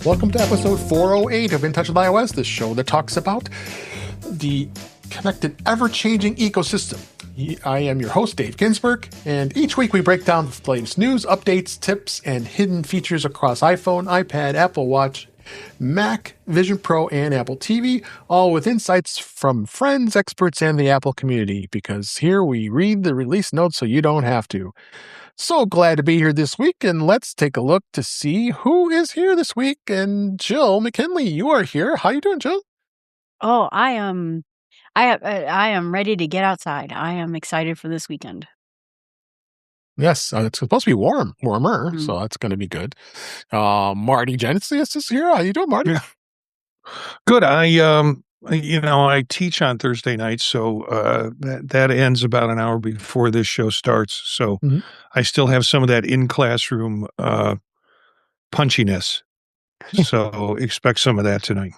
Welcome to episode 408 of In Touch with iOS, the show that talks about the connected, ever-changing ecosystem. I am your host, Dave Ginsburg, and each week we break down the latest news, updates, tips, and hidden features across iPhone, iPad, Apple Watch, Mac, Vision Pro, and Apple TV, all with insights from friends, experts, and the Apple community, because here we read the release notes so you don't have to. So glad to be here this week, and let's take a look to see who is here this week. And Jill McKinley, you are here. How you doing, Jill? Oh, I am ready to get outside. I am excited for this weekend. Yes, it's supposed to be warmer, so that's going to be good. Marty Jencius is here. How you doing, Marty? Yeah. Good. I teach on Thursday nights, so that ends about an hour before this show starts. So I still have some of that in-classroom punchiness. So expect some of that tonight.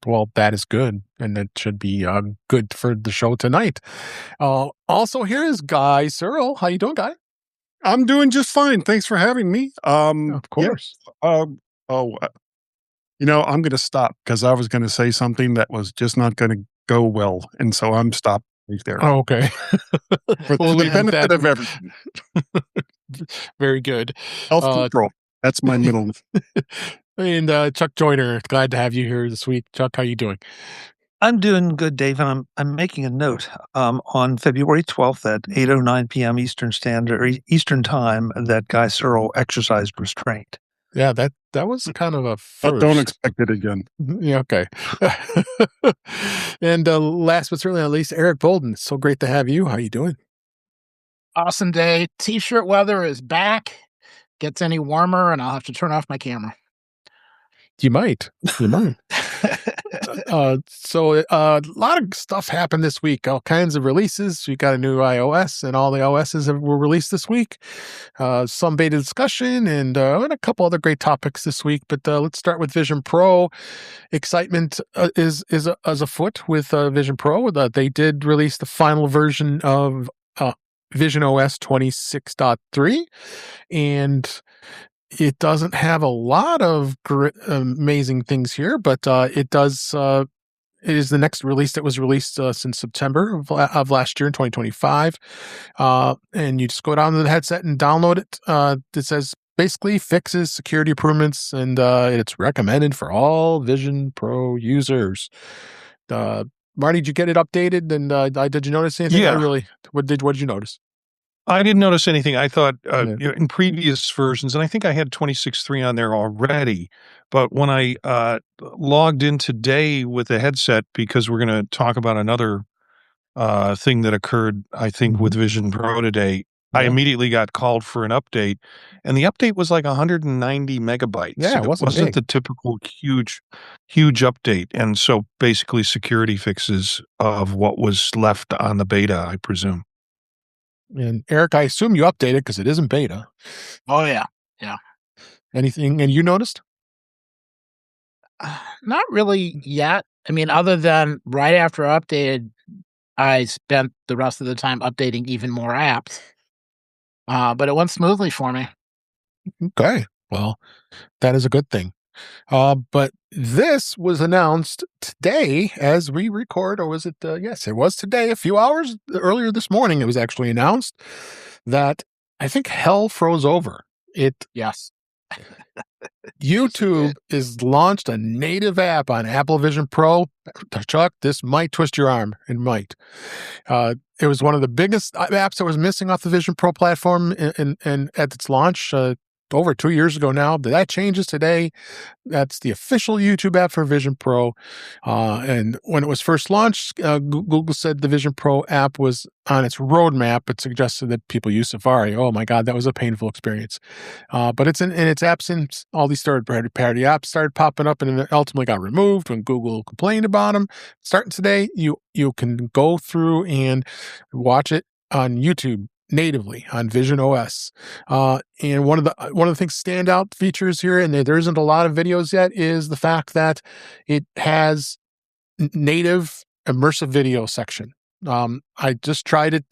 Well, that is good, and it should be good for the show tonight. Also, here is Guy Serle. How you doing, Guy? I'm doing just fine. Thanks for having me. Of course. Yeah. I'm going to stop because I was going to say something that was just not going to go well, and so I'm stopped right there. Oh, okay. For the benefit of everything. Very good. Health control. That's my middle name. And Chuck Joyner, glad to have you here this week. Chuck, how you doing? I'm doing good, Dave, and I'm making a note on February 12th at 8:09 p.m. Eastern Time that Guy Serle exercised restraint. Yeah, that was kind of a first. But don't expect it again. Yeah, okay. And last but certainly not least, Eric Bolden. It's so great to have you. How you doing? Awesome day. T-shirt weather is back. Gets any warmer, and I'll have to turn off my camera. You might. So a lot of stuff happened this week. All kinds of releases. We got a new iOS, and all the OSs were released this week. Some beta discussion, and a couple other great topics this week. But let's start with Vision Pro. Excitement is afoot with Vision Pro. They did release the final version of visionOS 26.3, and it doesn't have a lot of amazing things here, but it does. It is the next release that was released since September of last year in 2025. And you just go down to the headset and download it. It says basically fixes, security improvements, and it's recommended for all Vision Pro users. Marty, did you get it updated? And did you notice anything? Yeah. What did you notice? I didn't notice anything. I thought in previous versions, and I think I had 26.3 on there already, but when I logged in today with the headset, because we're going to talk about another thing that occurred, I think, with Vision Pro today, I immediately got called for an update, and the update was like 190 megabytes. Yeah, it wasn't the typical huge update. And so basically security fixes of what was left on the beta, I presume. And Eric, I assume you updated because it isn't beta. Oh, yeah. Anything, and you noticed? Not really yet. I mean, other than right after I updated, I spent the rest of the time updating even more apps. But it went smoothly for me. Okay. Well, that is a good thing. But this was announced today as we record, or was it? Yes, it was today. A few hours earlier this morning, it was actually announced that I think hell froze over. Yes. YouTube is launched a native app on Apple Vision Pro. Chuck, this might twist your arm. It might. It was one of the biggest apps that was missing off the Vision Pro platform and at its launch over 2 years ago now. That changes today. That's the official YouTube app for Vision Pro. And when it was first launched, Google said the Vision Pro app was on its roadmap, but suggested that people use Safari. Oh my God, that was a painful experience. But it's in its absence. All these third-party apps started popping up, and it ultimately got removed when Google complained about them. Starting today, you can go through and watch it on YouTube natively on visionOS. And one of the things standout features here, and there isn't a lot of videos yet, is the fact that it has native immersive video section. I just tried it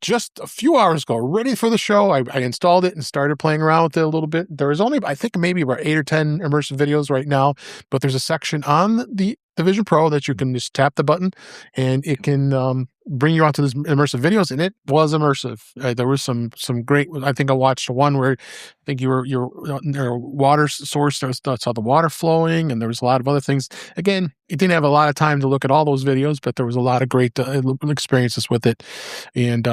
just a few hours ago, ready for the show, I installed it and started playing around with it a little bit. There is only, I think, maybe about 8 or 10 immersive videos right now, but there's a section on the Vision Pro that you can just tap the button and it can bring you onto these immersive videos, and it was immersive. There was some great. I think I watched one where I think you're near a water source. I saw the water flowing, and there was a lot of other things. Again, you didn't have a lot of time to look at all those videos, but there was a lot of great experiences with it. And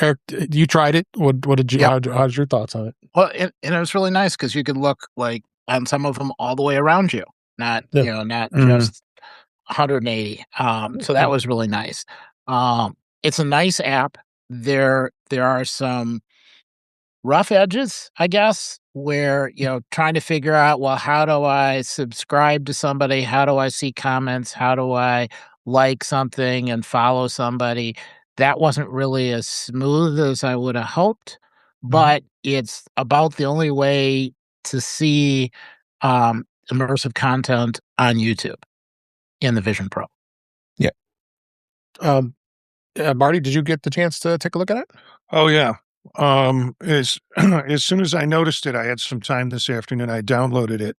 Eric, you tried it. What did you? Yep. How's your thoughts on it? Well, and it was really nice because you could look like on some of them all the way around you, not not just 180. So that was really nice. It's a nice app. There are some rough edges, I guess, where, trying to figure out, well, how do I subscribe to somebody? How do I see comments? How do I like something and follow somebody? That wasn't really as smooth as I would have hoped, but it's about the only way to see immersive content on YouTube in the Vision Pro. Yeah. Marty, did you get the chance to take a look at it? Oh yeah. As as soon as I noticed it, I had some time this afternoon. I downloaded it,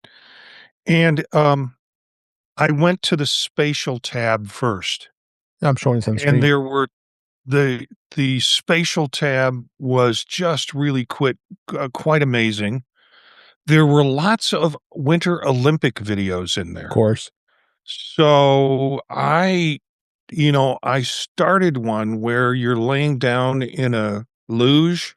and I went to the spatial tab first. I'm showing some screen. And there were the spatial tab was just really quite amazing. There were lots of Winter Olympic videos in there. Of course. So I started one where you're laying down in a luge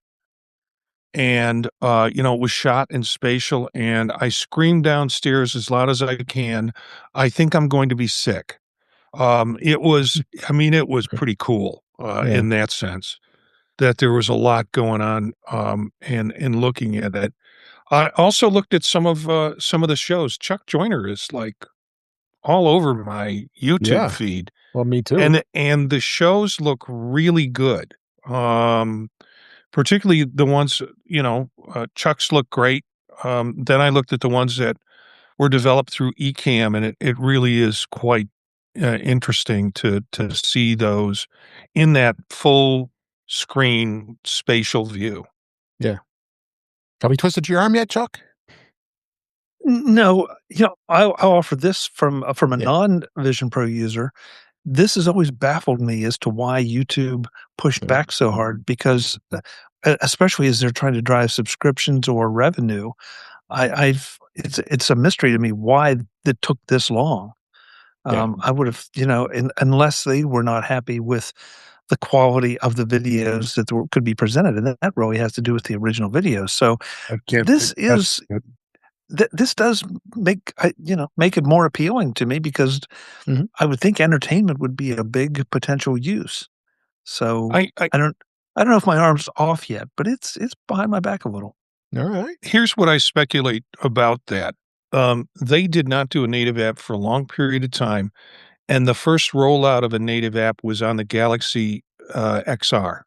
and, it was shot in spatial, and I screamed downstairs as loud as I can, "I think I'm going to be sick." It was pretty cool, in that sense, that there was a lot going on, and looking at it. I also looked at some of the shows. Chuck Joyner is, like, all over my YouTube feed. Well, me too. And the shows look really good. Particularly the ones, Chuck's look great. Then I looked at the ones that were developed through Ecamm, and it really is quite interesting to see those in that full screen spatial view. Yeah. Have we twisted your arm yet, Chuck? No, I'll offer this from a non-Vision Pro user. This has always baffled me as to why YouTube pushed back so hard, because especially as they're trying to drive subscriptions or revenue, it's a mystery to me why it took this long. I would have, unless they were not happy with the quality of the videos that could be presented, and that really has to do with the original videos. So this does make it more appealing to me, because I would think entertainment would be a big potential use. So I don't know if my arm's off yet, but it's behind my back a little. All right. Here's what I speculate about that. They did not do a native app for a long period of time, and the first rollout of a native app was on the Galaxy XR.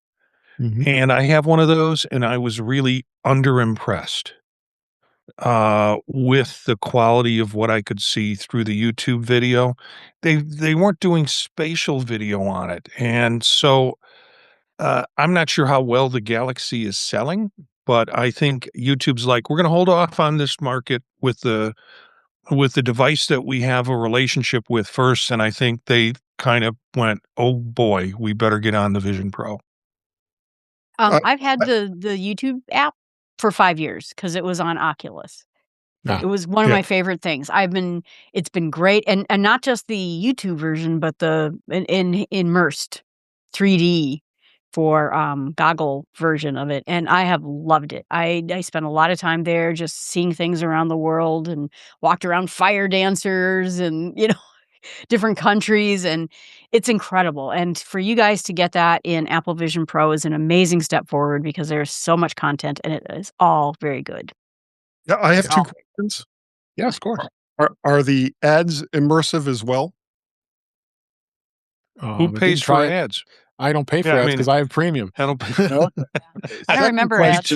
And I have one of those, and I was really underimpressed with the quality of what I could see through the YouTube video. They weren't doing spatial video on it, and so I'm not sure how well the Galaxy is selling, but I think YouTube's like, we're going to hold off on this market with the device that we have a relationship with first, and I think they kind of went, oh boy, we better get on the Vision Pro. I've had the YouTube app for 5 years because it was on Oculus. It was one of my favorite things. It's been great, and not just the YouTube version, but the immersed 3D for goggle version of it, and I have loved it. I spent a lot of time there just seeing things around the world, and walked around fire dancers and different countries, and it's incredible. And for you guys to get that in Apple Vision Pro is an amazing step forward, because there's so much content and it is all very good. Yeah, I have two questions. Yes, of course. Are the ads immersive as well? Who pays for ads? I don't pay for ads because I have premium. I don't pay. I don't remember ads.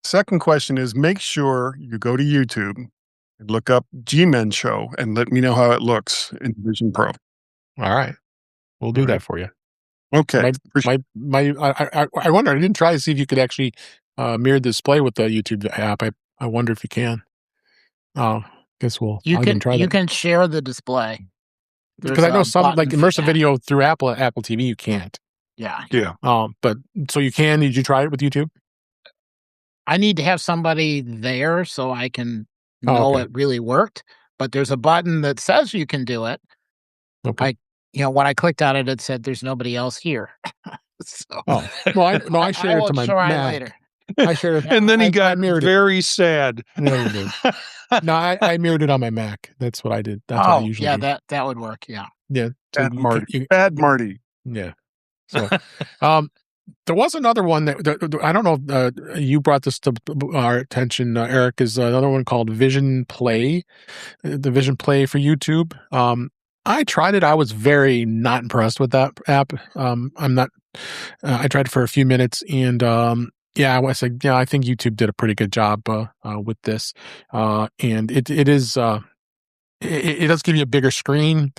Second question is, make sure you go to YouTube and look up G-Men Show and let me know how it looks in Vision Pro. All right. We'll do that for you. Okay. I wonder. I didn't try to see if you could actually mirror the display with the YouTube app. I wonder if you can. Guess You can try that. You can share the display. Because I know some like immersive video through Apple TV you can't. Yeah. But so you can. Did you try it with YouTube? I need to have somebody there so I can know it really worked. But there's a button that says you can do it. Okay. When I clicked on it, it said there's nobody else here. So, I shared it to my Mac. Later. I shared it, and then he got very sad. No, I mirrored it on my Mac. That's what I did. That's what I usually do. That would work. Yeah. Yeah. Bad Marty. Yeah. So, there was another one that I don't know if you brought this to our attention, Eric, is another one called Vision Play, the Vision Play for YouTube. I tried it. I was very not impressed with that app. I tried it for a few minutes and, I was like, I think YouTube did a pretty good job, with this. And it is, it does give you a bigger screen,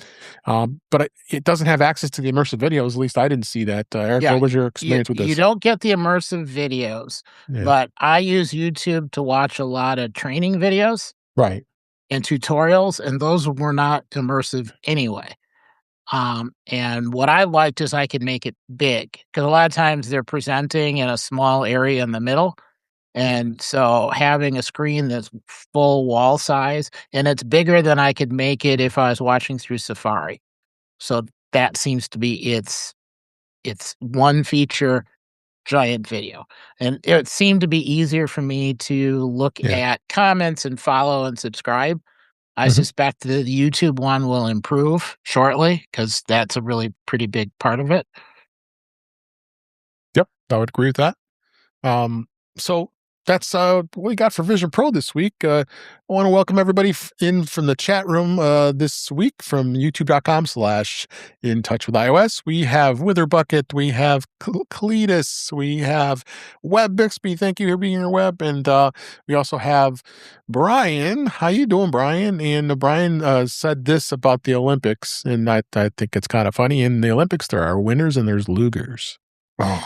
but it doesn't have access to the immersive videos. At least I didn't see that. Eric, what was your experience with this? You don't get the immersive videos, but I use YouTube to watch a lot of training videos. Right. And tutorials, and those were not immersive anyway. And what I liked is I could make it big, because a lot of times they're presenting in a small area in the middle. And so having a screen that's full wall size, and it's bigger than I could make it if I was watching through Safari. So that seems to be its one feature, giant video. And it seemed to be easier for me to look at comments and follow and subscribe. I suspect the YouTube one will improve shortly, because that's a really pretty big part of it. Yep, I would agree with that. So that's what we got for Vision Pro this week. I want to welcome everybody in from the chat room this week from youtube.com/in touch with iOS. We have Witherbucket, we have Cletus, we have Web Bixby. Thank you for being here, Web. And we also have Brian. How you doing, Brian? And Brian said this about the Olympics, and I think it's kind of funny. In the Olympics, there are winners and there's losers. Oh,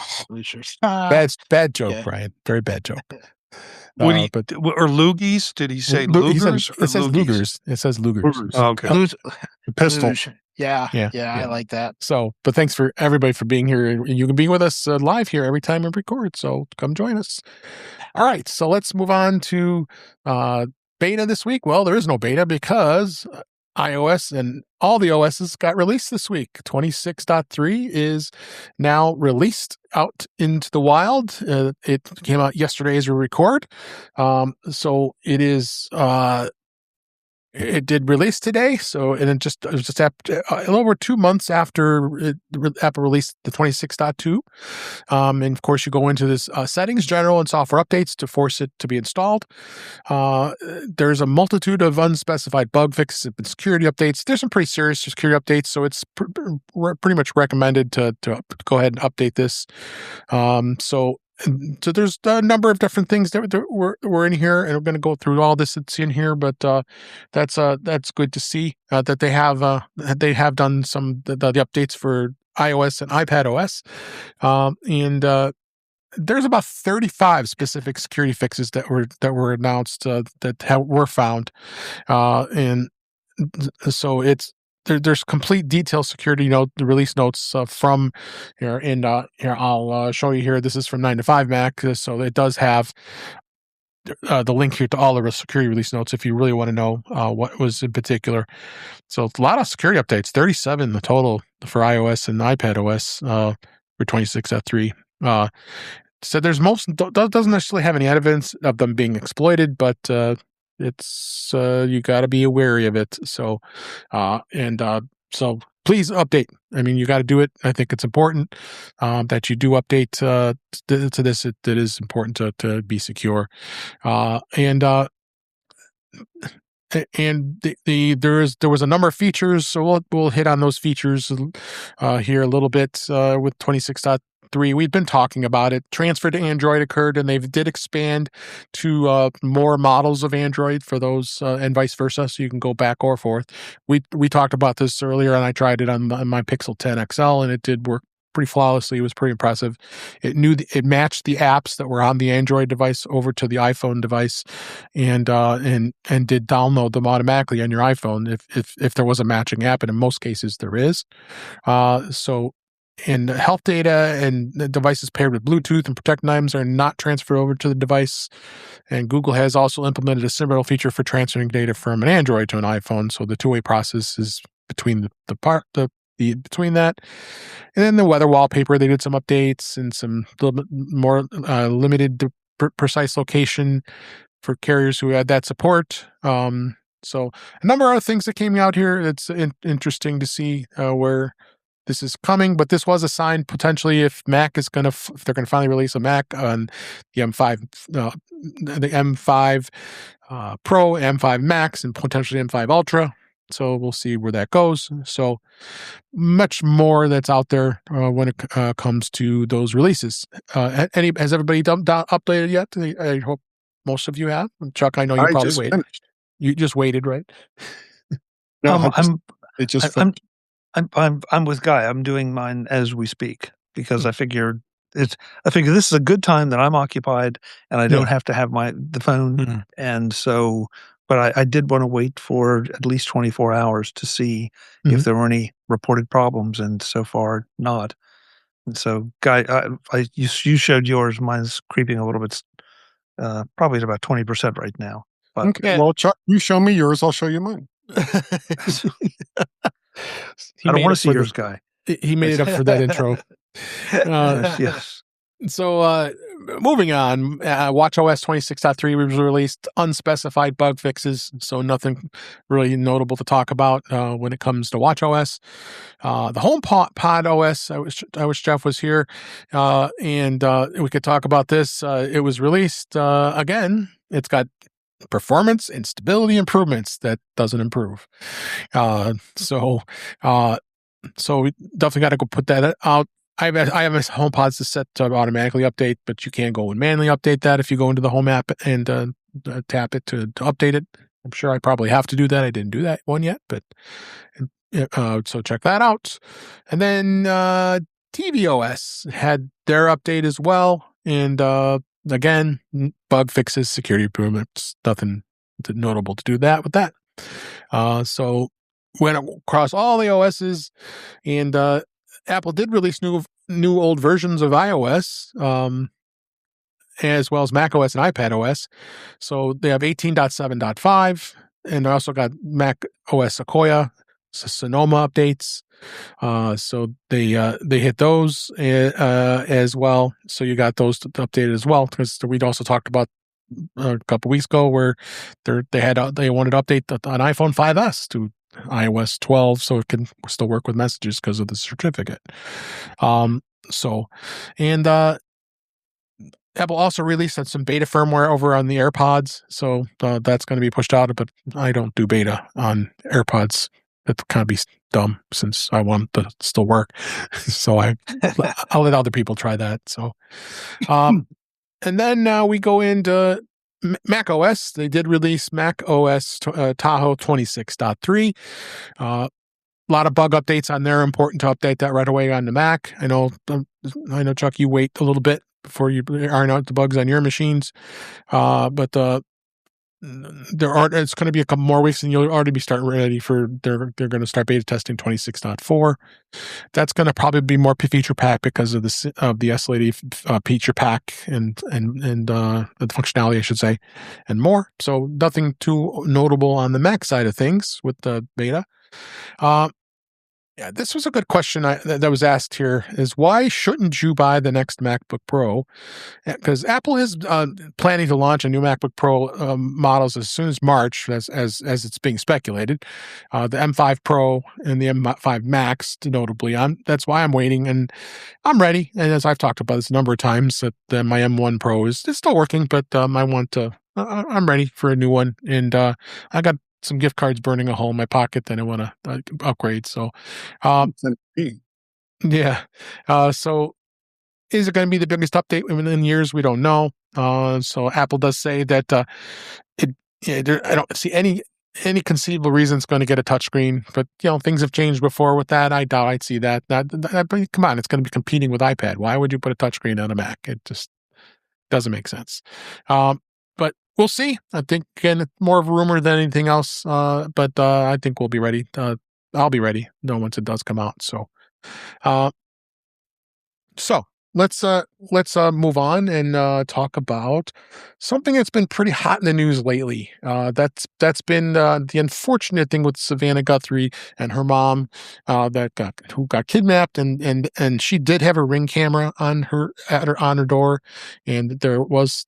bad joke, Brian. Very bad joke. Or loogies? Did he say lugers? It says lugers. It says lugers. Oh, okay. Pistol. Yeah, I like that. So, but thanks for everybody for being here. You can be with us live here every time we record. So come join us. All right. So let's move on to beta this week. Well, there is no beta because iOS and all the OSs got released this week. 26.3 is now released out into the wild. It came out yesterday as we record. So it is, it did release today. So, and it was just a little over 2 months after Apple released the 26.2. And of course, you go into this settings, general and software updates to force it to be installed. There's a multitude of unspecified bug fixes and security updates. There's some pretty serious security updates, so it's pretty much recommended to go ahead and update this. So there's a number of different things that were in here, and we're going to go through all this that's in here. But that's good to see that they have done some the updates for iOS and iPadOS, and there's about 35 specific security fixes that were announced were found, and so there's complete detailed security the release notes from here. And here I'll show you here. This is from 9 to 5 Mac, so it does have the link here to all the security release notes if you really want to know what was in particular. So it's a lot of security updates, 37 the total for iOS and iPadOS for 26.3. So there's doesn't necessarily have any evidence of them being exploited, but it's you got to be wary of it. So so please update. I mean, you got to do it. I think it's important that you do update to this. It is important to be secure, and there was a number of features. So we'll hit on those features here a little bit with 26.3. We've been talking about it. Transfer to Android occurred, and they did expand to more models of Android for those, and vice versa. So you can go back or forth. We talked about this earlier, and I tried it on my Pixel 10 XL, and it did work pretty flawlessly. It was pretty impressive. It matched the apps that were on the Android device over to the iPhone device, and did download them automatically on your iPhone if there was a matching app, and in most cases there is. And health data and the devices paired with Bluetooth and protected items are not transferred over to the device. And Google has also implemented a similar feature for transferring data from an Android to an iPhone. So the two-way process is between between that. And then the weather wallpaper, they did some updates and some little bit more limited to precise location for carriers who had that support. So a number of other things that came out here. It's interesting to see where this is coming, but this was a sign potentially if Mac is if they're going to finally release a Mac on the M5, the M5 Pro, M5 Max, and potentially M5 Ultra. So we'll see where that goes. So much more that's out there when it comes to those releases. Has everybody updated yet? I hope most of you have. Chuck, I know you probably waited. Finished. You just waited, right? No, I'm with Guy. I'm doing mine as we speak because I figure this is a good time that I'm occupied and I don't have to have the phone. Mm-hmm. And so, but I did want to wait for at least 24 hours to see if there were any reported problems, and so far not. And so, Guy, you showed yours. Mine's creeping a little bit, probably at about 20% right now. But, okay. Well, Chuck, you show me yours. I'll show you mine. I don't want to see yours, Guy. He made it up for that intro. Yes. So moving on, watchOS 26.3 was released, unspecified bug fixes, so nothing really notable to talk about when it comes to watchOS. The HomePod OS, I wish Jeff was here, and we could talk about this. It was released again. It's got performance and stability improvements that doesn't improve. So we definitely got to go put that out. I have my HomePods to set to automatically update, but you can go and manually update that if you go into the Home app and tap it to update it. I'm sure I probably have to do that. I didn't do that one yet, but so check that out. And then tvOS had their update as well, and again, bug fixes, security improvements, nothing notable to do that with that. So went across all the OSs, and Apple did release new old versions of iOS, as well as macOS and iPadOS. So they have 18.7.5, and they also got macOS Sequoia, Sonoma updates. So they hit those as well. So you got those updated as well, because we'd also talked about a couple weeks ago where they wanted to update an iPhone 5S to iOS 12 so it can still work with messages because of the certificate. Apple also released some beta firmware over on the AirPods, so that's going to be pushed out, but I don't do beta on AirPods. That kind of be dumb since I want to still work. So I'll let other people try that. So, and then we go into macOS. They did release macOS Tahoe 26.3. A lot of bug updates on there. Important to update that right away on the Mac. I know, Chuck, you wait a little bit before you iron out the bugs on your machines. But it's going to be a couple more weeks, and you'll already be starting ready for. They're going to start beta testing 26.4. That's going to probably be more feature pack because of the SLAD feature pack and the functionality, I should say, and more. So nothing too notable on the Mac side of things with the beta. Yeah, this was a good question that was asked here, is why shouldn't you buy the next MacBook Pro? Because Apple is planning to launch a new MacBook Pro models as soon as March, as it's being speculated. The M5 Pro and the M5 Max, notably. That's why I'm waiting, and I'm ready. And as I've talked about this a number of times, that my M1 Pro is still working, but I'm ready for a new one. And I got some gift cards burning a hole in my pocket that I want to upgrade. So, yeah. So is it going to be the biggest update in years? We don't know. So Apple does say that I don't see any any conceivable reason it's going to get a touchscreen, but things have changed before with that. I doubt I'd see that. But come on, it's going to be competing with iPad. Why would you put a touchscreen on a Mac? It just doesn't make sense. But we'll see. I think again, it's more of a rumor than anything else. But I think we'll be ready. I'll be ready. Once it does come out. So let's move on and talk about something that's been pretty hot in the news lately. That's been the unfortunate thing with Savannah Guthrie and her mom, who got kidnapped, and she did have a Ring camera on her door, and there wasn't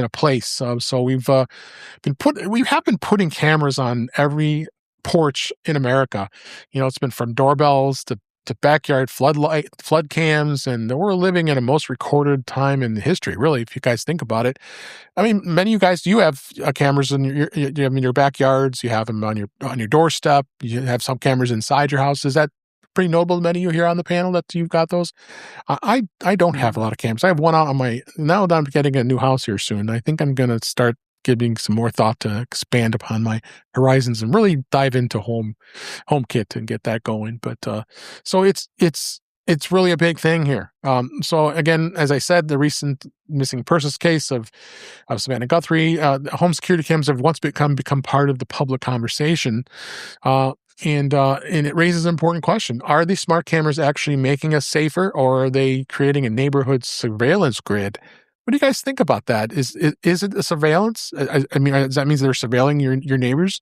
a place. So we have been putting cameras on every porch in America. It's been from doorbells to backyard flood cams, and we're living in a most recorded time in history, really, if you guys think about it. I mean, many of you guys, you have cameras in your backyards, you have them on your doorstep, you have some cameras inside your house. Is that pretty notable to many of you here on the panel that you've got those? I don't have a lot of cameras. I have one out now that I'm getting a new house here soon. I think I'm going to start giving some more thought to expand upon my horizons and really dive into HomeKit and get that going. But so it's really a big thing here. So again, as I said, the recent missing persons case of Savannah Guthrie, home security cams have once become part of the public conversation. And it raises an important question. Are these smart cameras actually making us safer, or are they creating a neighborhood surveillance grid? What do you guys think about that? Is it a surveillance? I mean, that means they're surveilling your neighbors,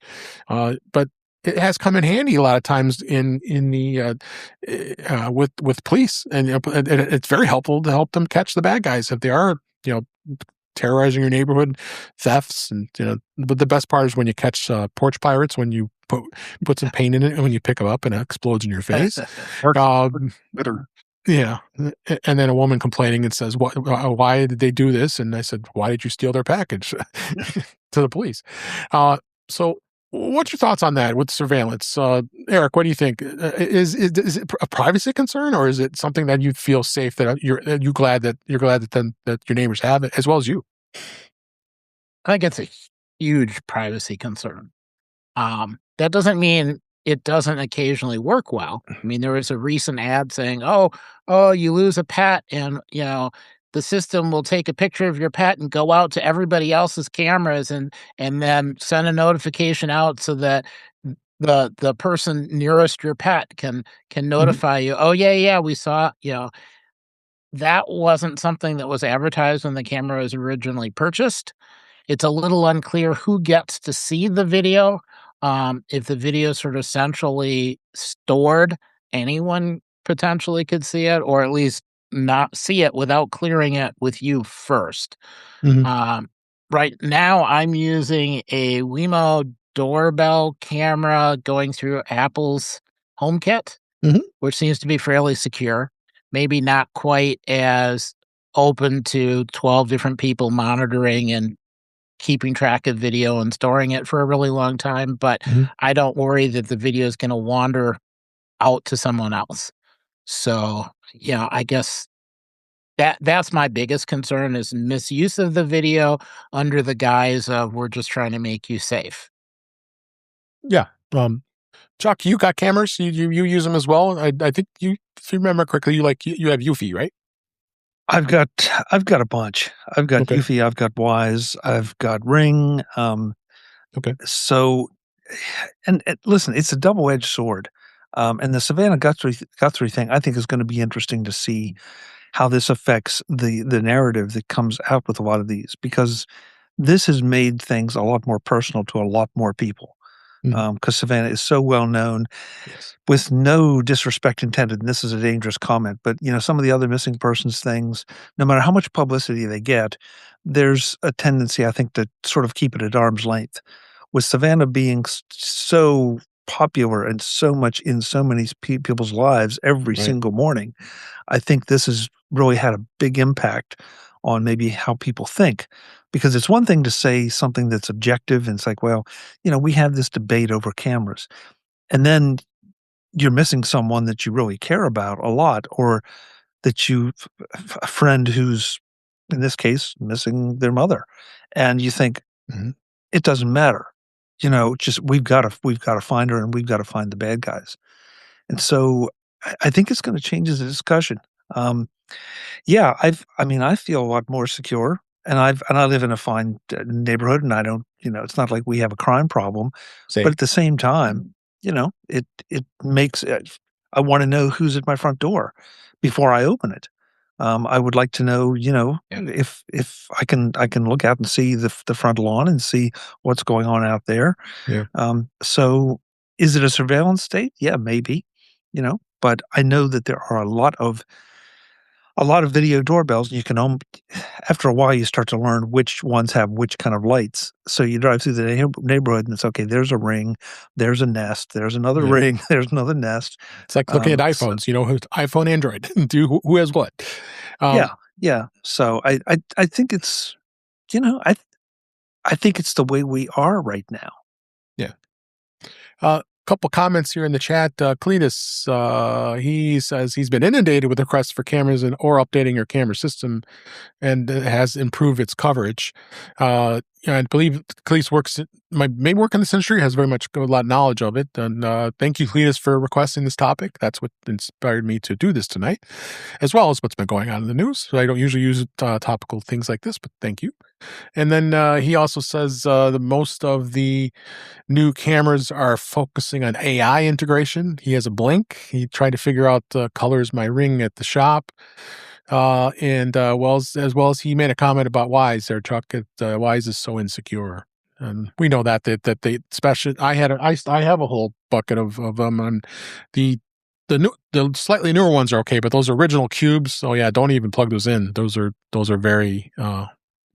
but it has come in handy a lot of times in the with police, and it's very helpful to help them catch the bad guys if they are terrorizing your neighborhood, thefts, and But the best part is when you catch porch pirates, when you put some paint in it, and when you pick them up and it explodes in your face. Bitter. Yeah. And then a woman complaining and says, why did they do this? And I said, why did you steal their package? To the police. So what's your thoughts on that with surveillance? Eric, what do you think? Is it a privacy concern, or is it something that you feel safe that you're glad that your neighbors have it, as well as you? I think it's a huge privacy concern. That doesn't mean it doesn't occasionally work well. I mean, there was a recent ad saying, oh, you lose a pet, and, the system will take a picture of your pet and go out to everybody else's cameras and then send a notification out so that the person nearest your pet can notify you. Oh, yeah, we saw, that wasn't something that was advertised when the camera was originally purchased. It's a little unclear who gets to see the video. If the video is sort of centrally stored, anyone potentially could see it, or at least not see it without clearing it with you first. Mm-hmm. Right now, I'm using a Wemo doorbell camera going through Apple's HomeKit, which seems to be fairly secure. Maybe not quite as open to 12 different people monitoring and keeping track of video and storing it for a really long time, but I don't worry that the video is going to wander out to someone else. So, I guess that's my biggest concern, is misuse of the video under the guise of we're just trying to make you safe. Yeah. Chuck, you got cameras? You use them as well? I think if you remember correctly, you have Eufy, right? I've got a bunch. I've got Eufy, I've got Wise, I've got Ring. Okay. So, and listen, it's a double-edged sword. And the Savannah Guthrie thing, I think, is going to be interesting to see how this affects the narrative that comes out with a lot of these, because this has made things a lot more personal to a lot more people. Because Savannah is so well known, with no disrespect intended, and this is a dangerous comment, but some of the other missing persons things, no matter how much publicity they get, there's a tendency, I think, to sort of keep it at arm's length. With Savannah being so popular and so much in so many people's lives every single morning, I think this has really had a big impact on maybe how people think. Because it's one thing to say something that's objective, and it's like, well, we have this debate over cameras, and then you're missing someone that you really care about a lot, or that a friend who's, in this case, missing their mother, and you think, it doesn't matter. just we've got to find her, and we've got to find the bad guys. And so I think it's going to change the discussion. Yeah, I feel a lot more secure, and I live in a fine neighborhood, and I don't, it's not like we have a crime problem. Same. But at the same time, it makes I want to know who's at my front door before I open it. I would like to know, if I can look out and see the front lawn and see what's going on out there. Yeah. So is it a surveillance state? Yeah, maybe, but I know that there are a lot of video doorbells. You can after a while you start to learn which ones have which kind of lights. So you drive through the neighborhood and it's okay. There's a ring, there's a nest, there's another ring, there's another nest. It's like looking at iPhones. iPhone, Android. Who has what? Yeah. So I think it's I think it's the way we are right now. Yeah. Couple comments here in the chat. Cletus, he says he's been inundated with requests for cameras or updating your camera system, and has improved its coverage. I believe Cletus may work in this industry, has very much a lot of knowledge of it. And thank you, Cletus, for requesting this topic. That's what inspired me to do this tonight, as well as what's been going on in the news. So I don't usually use topical things like this, but thank you. And then he also says the most of the new cameras are focusing on AI integration. He has a Blink. He tried to figure out colors my ring at the shop. And as well as he made a comment about Wise there, Chuck. Wise is so insecure. And we know that they, especially, I have a whole bucket of them, and the slightly newer ones are okay, but those original cubes, oh yeah, don't even plug those in. Those are very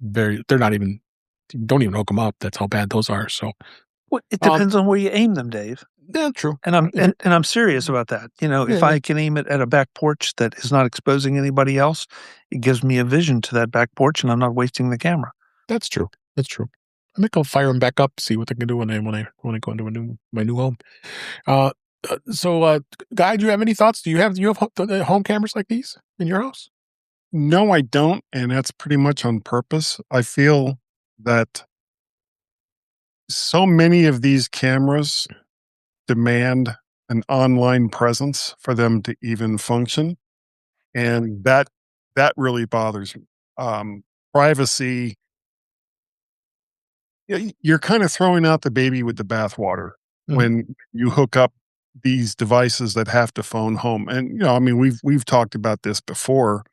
they're not even, don't even hook them up. That's how bad those are. So well, it depends on where you aim them, Dave. Yeah, true. And I'm serious about that. If I can aim it at a back porch that is not exposing anybody else, it gives me a vision to that back porch, and I'm not wasting the camera. That's true. I think I'll fire them back up, see what they can do when I go into my new home. So, Guy, do you have any thoughts? Do you have home cameras like these in your house? No, I don't, and that's pretty much on purpose. I feel that so many of these cameras demand an online presence for them to even function, and that really bothers me. Privacy, you're kind of throwing out the baby with the bathwater when you hook up these devices that have to phone home. And we've talked about this before.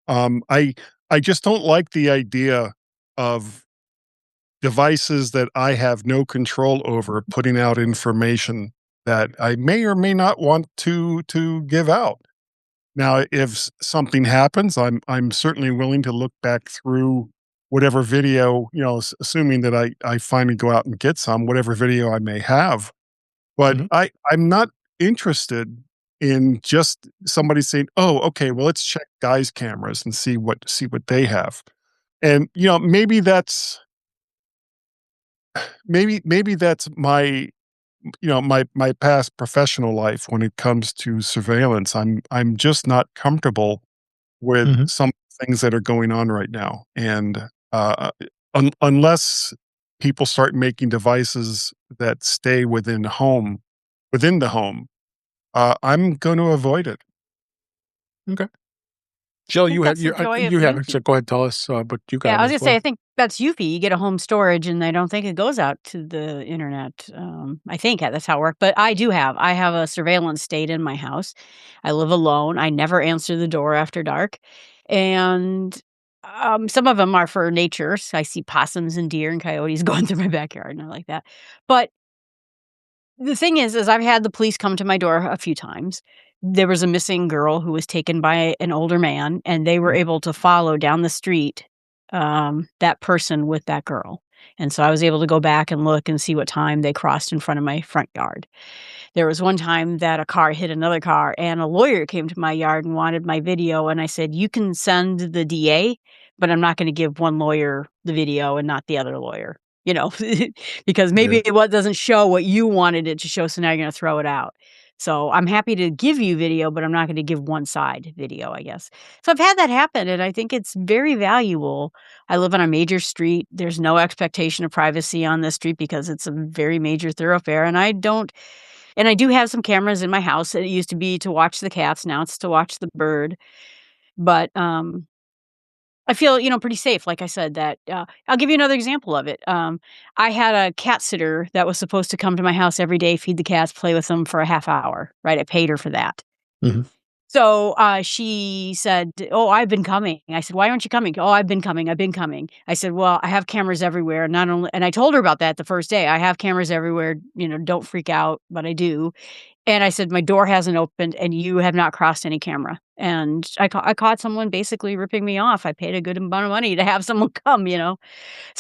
I just don't like the idea of devices that I have no control over putting out information that I may or may not want to give out. Now, if something happens, I'm certainly willing to look back through whatever video, assuming that I finally go out and get whatever video I may have. But I'm not interested in just somebody saying, "Oh, okay, well, let's check Guy's cameras and see what they have." And maybe that's my my past professional life when it comes to surveillance. I'm just not comfortable with some things that are going on right now, and unless people start making devices that stay within the home, I'm going to avoid it. Okay. Jill, you have go ahead, tell us. But you got. Yeah, I was gonna say, I think that's Eufy. You get a home storage, and I don't think it goes out to the internet. I think that's how it works. But I have a surveillance state in my house. I live alone. I never answer the door after dark, and some of them are for nature. So I see possums and deer and coyotes going through my backyard, and I like that. But the thing is I've had the police come to my door a few times. There was a missing girl who was taken by an older man, and they were able to follow down the street that person with that girl. And so I was able to go back and look and see what time they crossed in front of my front yard. There was one time that a car hit another car, and a lawyer came to my yard and wanted my video. And I said, you can send the DA, but I'm not going to give one lawyer the video and not the other lawyer, because maybe it doesn't show what you wanted it to show. So now you're going to throw it out. So I'm happy to give you video, but I'm not going to give one side video, I guess. So I've had that happen, and I think it's very valuable. I live on a major street. There's no expectation of privacy on this street because it's a very major thoroughfare, and I do have some cameras in my house. It used to be to watch the cats. Now it's to watch the bird. But I feel, pretty safe. Like I said, that I'll give you another example of it. I had a cat sitter that was supposed to come to my house every day, feed the cats, play with them for a half hour. Right. I paid her for that. Mm-hmm. So she said, "Oh, I've been coming." I said, "Why aren't you coming?" "Oh, I've been coming. I've been coming." I said, "Well, I have cameras everywhere. Not only," and I told her about that the first day. "I have cameras everywhere. Don't freak out, but I do." And I said, "My door hasn't opened and you have not crossed any camera." And I caught someone basically ripping me off. I paid a good amount of money to have someone come. So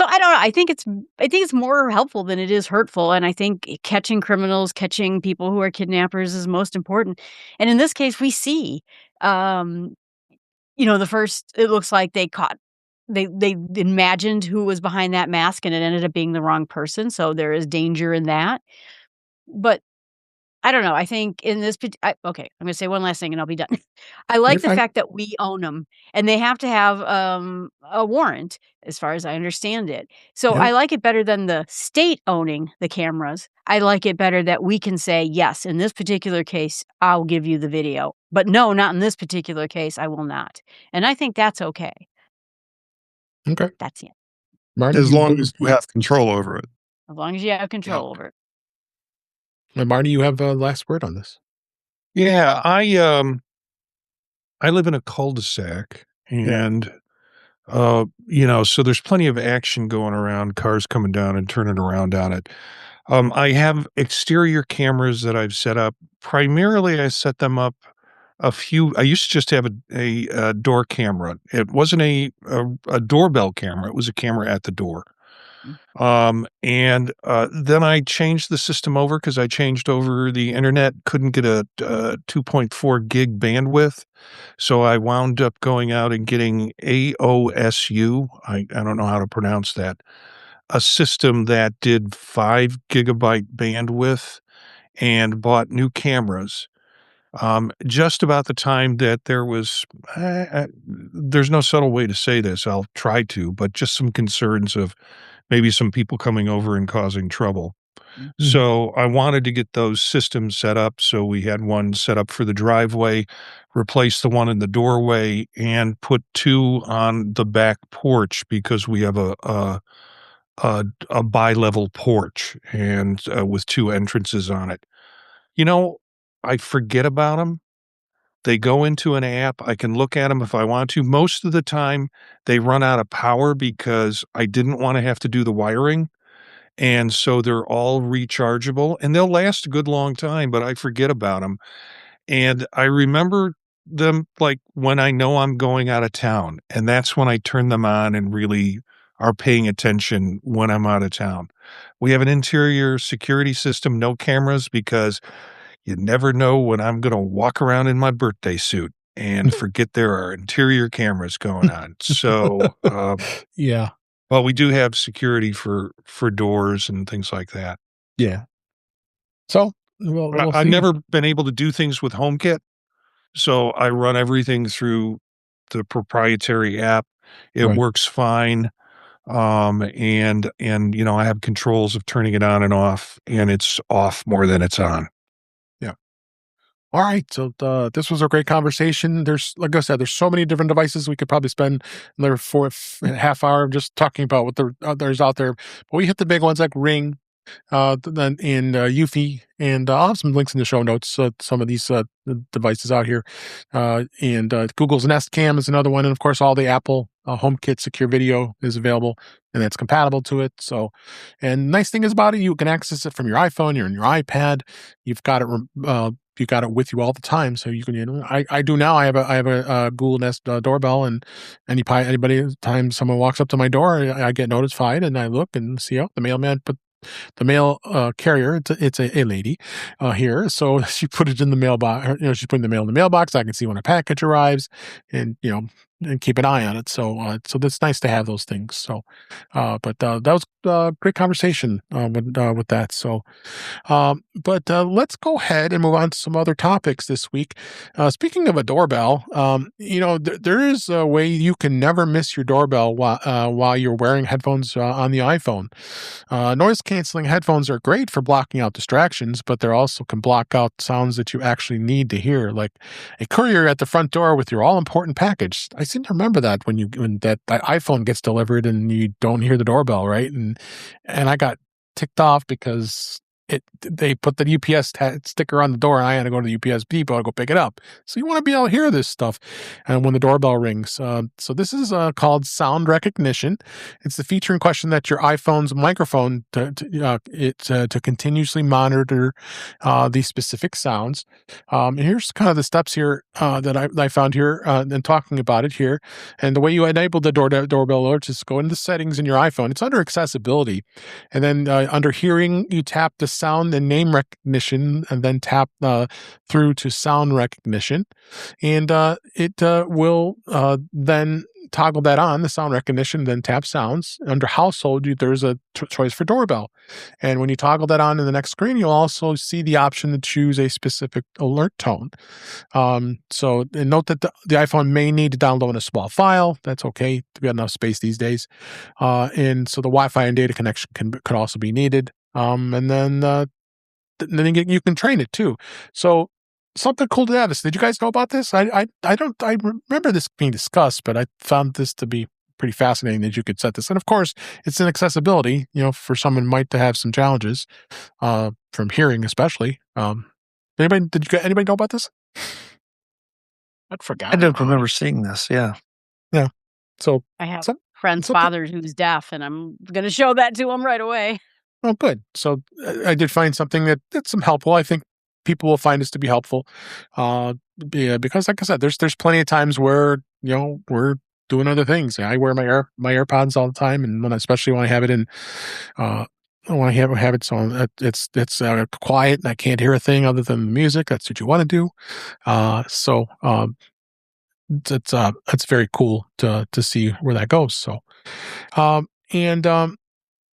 I don't know. I think it's more helpful than it is hurtful. And I think catching criminals, catching people who are kidnappers is most important. And in this case, we see, it looks like they imagined who was behind that mask and it ended up being the wrong person. So there is danger in that. But I don't know. I think in this, okay, I'm going to say one last thing and I'll be done. I like the fact that we own them and they have to have a warrant as far as I understand it. So I like it better than the state owning the cameras. I like it better that we can say, yes, in this particular case, I'll give you the video. But no, not in this particular case, I will not. And I think that's okay. Okay. That's it. Marty, as long as you have control over it. As long as you have control over it. And Marty, you have a last word on this. Yeah, I live in a cul-de-sac and, so there's plenty of action going around, cars coming down and turning around on it. I have exterior cameras that I've set up. Primarily, I set them up I used to just have a door camera. It wasn't a doorbell camera. It was a camera at the door. Then I changed the system over because I changed over the internet, couldn't get a 2.4 gig bandwidth. So I wound up going out and getting AOSU. I don't know how to pronounce that. A system that did 5 gigabyte bandwidth and bought new cameras. Just about the time that there was, there's no subtle way to say this. I'll try to, but just some concerns of maybe some people coming over and causing trouble. Mm-hmm. So I wanted to get those systems set up. So we had one set up for the driveway, replace the one in the doorway, and put 2 on the back porch because we have a bi-level porch and with 2 entrances on it. I forget about them. They go into an app. I can look at them if I want to. Most of the time, they run out of power because I didn't want to have to do the wiring. And so they're all rechargeable. And they'll last a good long time, but I forget about them. And I remember them like when I know I'm going out of town. And that's when I turn them on and really are paying attention when I'm out of town. We have an interior security system, no cameras, because you never know when I'm going to walk around in my birthday suit and forget there are interior cameras going on. So, yeah. Well, we do have security for doors and things like that. Yeah. So, I've never been able to do things with HomeKit. So I run everything through the proprietary app. It works fine. And I have controls of turning it on and off, and it's off more than it's on. All right. So this was a great conversation. There's, like I said, there's so many different devices. We could probably spend another half hour just talking about what there's out there. But we hit the big ones like Ring, and Eufy, and I'll have some links in the show notes. Some of these devices out here, and Google's Nest Cam is another one, and of course all the Apple HomeKit secure video is available, and it's compatible to it. So, and nice thing is about it, you can access it from your iPhone, your iPad. You've got it. You got it with you all the time, so you can. I do now. I have a Google Nest doorbell, and anytime someone walks up to my door, I get notified, and I look and see the mailman put the mail carrier. It's a lady here, so she put it in the mailbox. She's putting the mail in the mailbox. I can see when a package arrives, and keep an eye on it. So that's nice to have those things. So, but that was a great conversation with that. So, but let's go ahead and move on to some other topics this week. Speaking of a doorbell, there is a way you can never miss your doorbell while you're wearing headphones on the iPhone. Noise canceling headphones are great for blocking out distractions, but they also can block out sounds that you actually need to hear, like a courier at the front door with your all-important package. I seem to remember that when that iPhone gets delivered and you don't hear the doorbell, right? And I got ticked off because they put the UPS sticker on the door, and I had to go to the UPS depot to go pick it up. So you want to be able to hear this stuff, and when the doorbell rings. So this is called sound recognition. It's the feature in question that your iPhone's microphone to continuously monitor these specific sounds. And here's kind of the steps here that I found here and talking about it here. And the way you enable the doorbell alerts is go into the settings in your iPhone. It's under accessibility, and then under hearing, you tap the sound and name recognition, and then tap through to sound recognition, and it will then toggle that on, the sound recognition, then tap sounds. Under household, there's a choice for doorbell, and when you toggle that on in the next screen, you'll also see the option to choose a specific alert tone. So note that the iPhone may need to download a small file. That's okay. We got enough space these days, and so the Wi-Fi and data connection could also be needed. And then you can train it too. So something cool to have. Did you guys know about this? I remember this being discussed, but I found this to be pretty fascinating that you could set this. And of course, it's an accessibility, for someone might to have some challenges, from hearing especially. Anybody know about this? I forgot. I don't remember seeing this. Yeah. Yeah. So I have friends' fathers who's deaf, and I'm going to show that to him right away. Oh, good. So I did find something that's some helpful. I think people will find this to be helpful, because, like I said, there's plenty of times where we're doing other things. I wear my AirPods all the time, and especially when I have it in, I want to have it so it's quiet and I can't hear a thing other than the music. That's what you want to do. So it's very cool to see where that goes. So,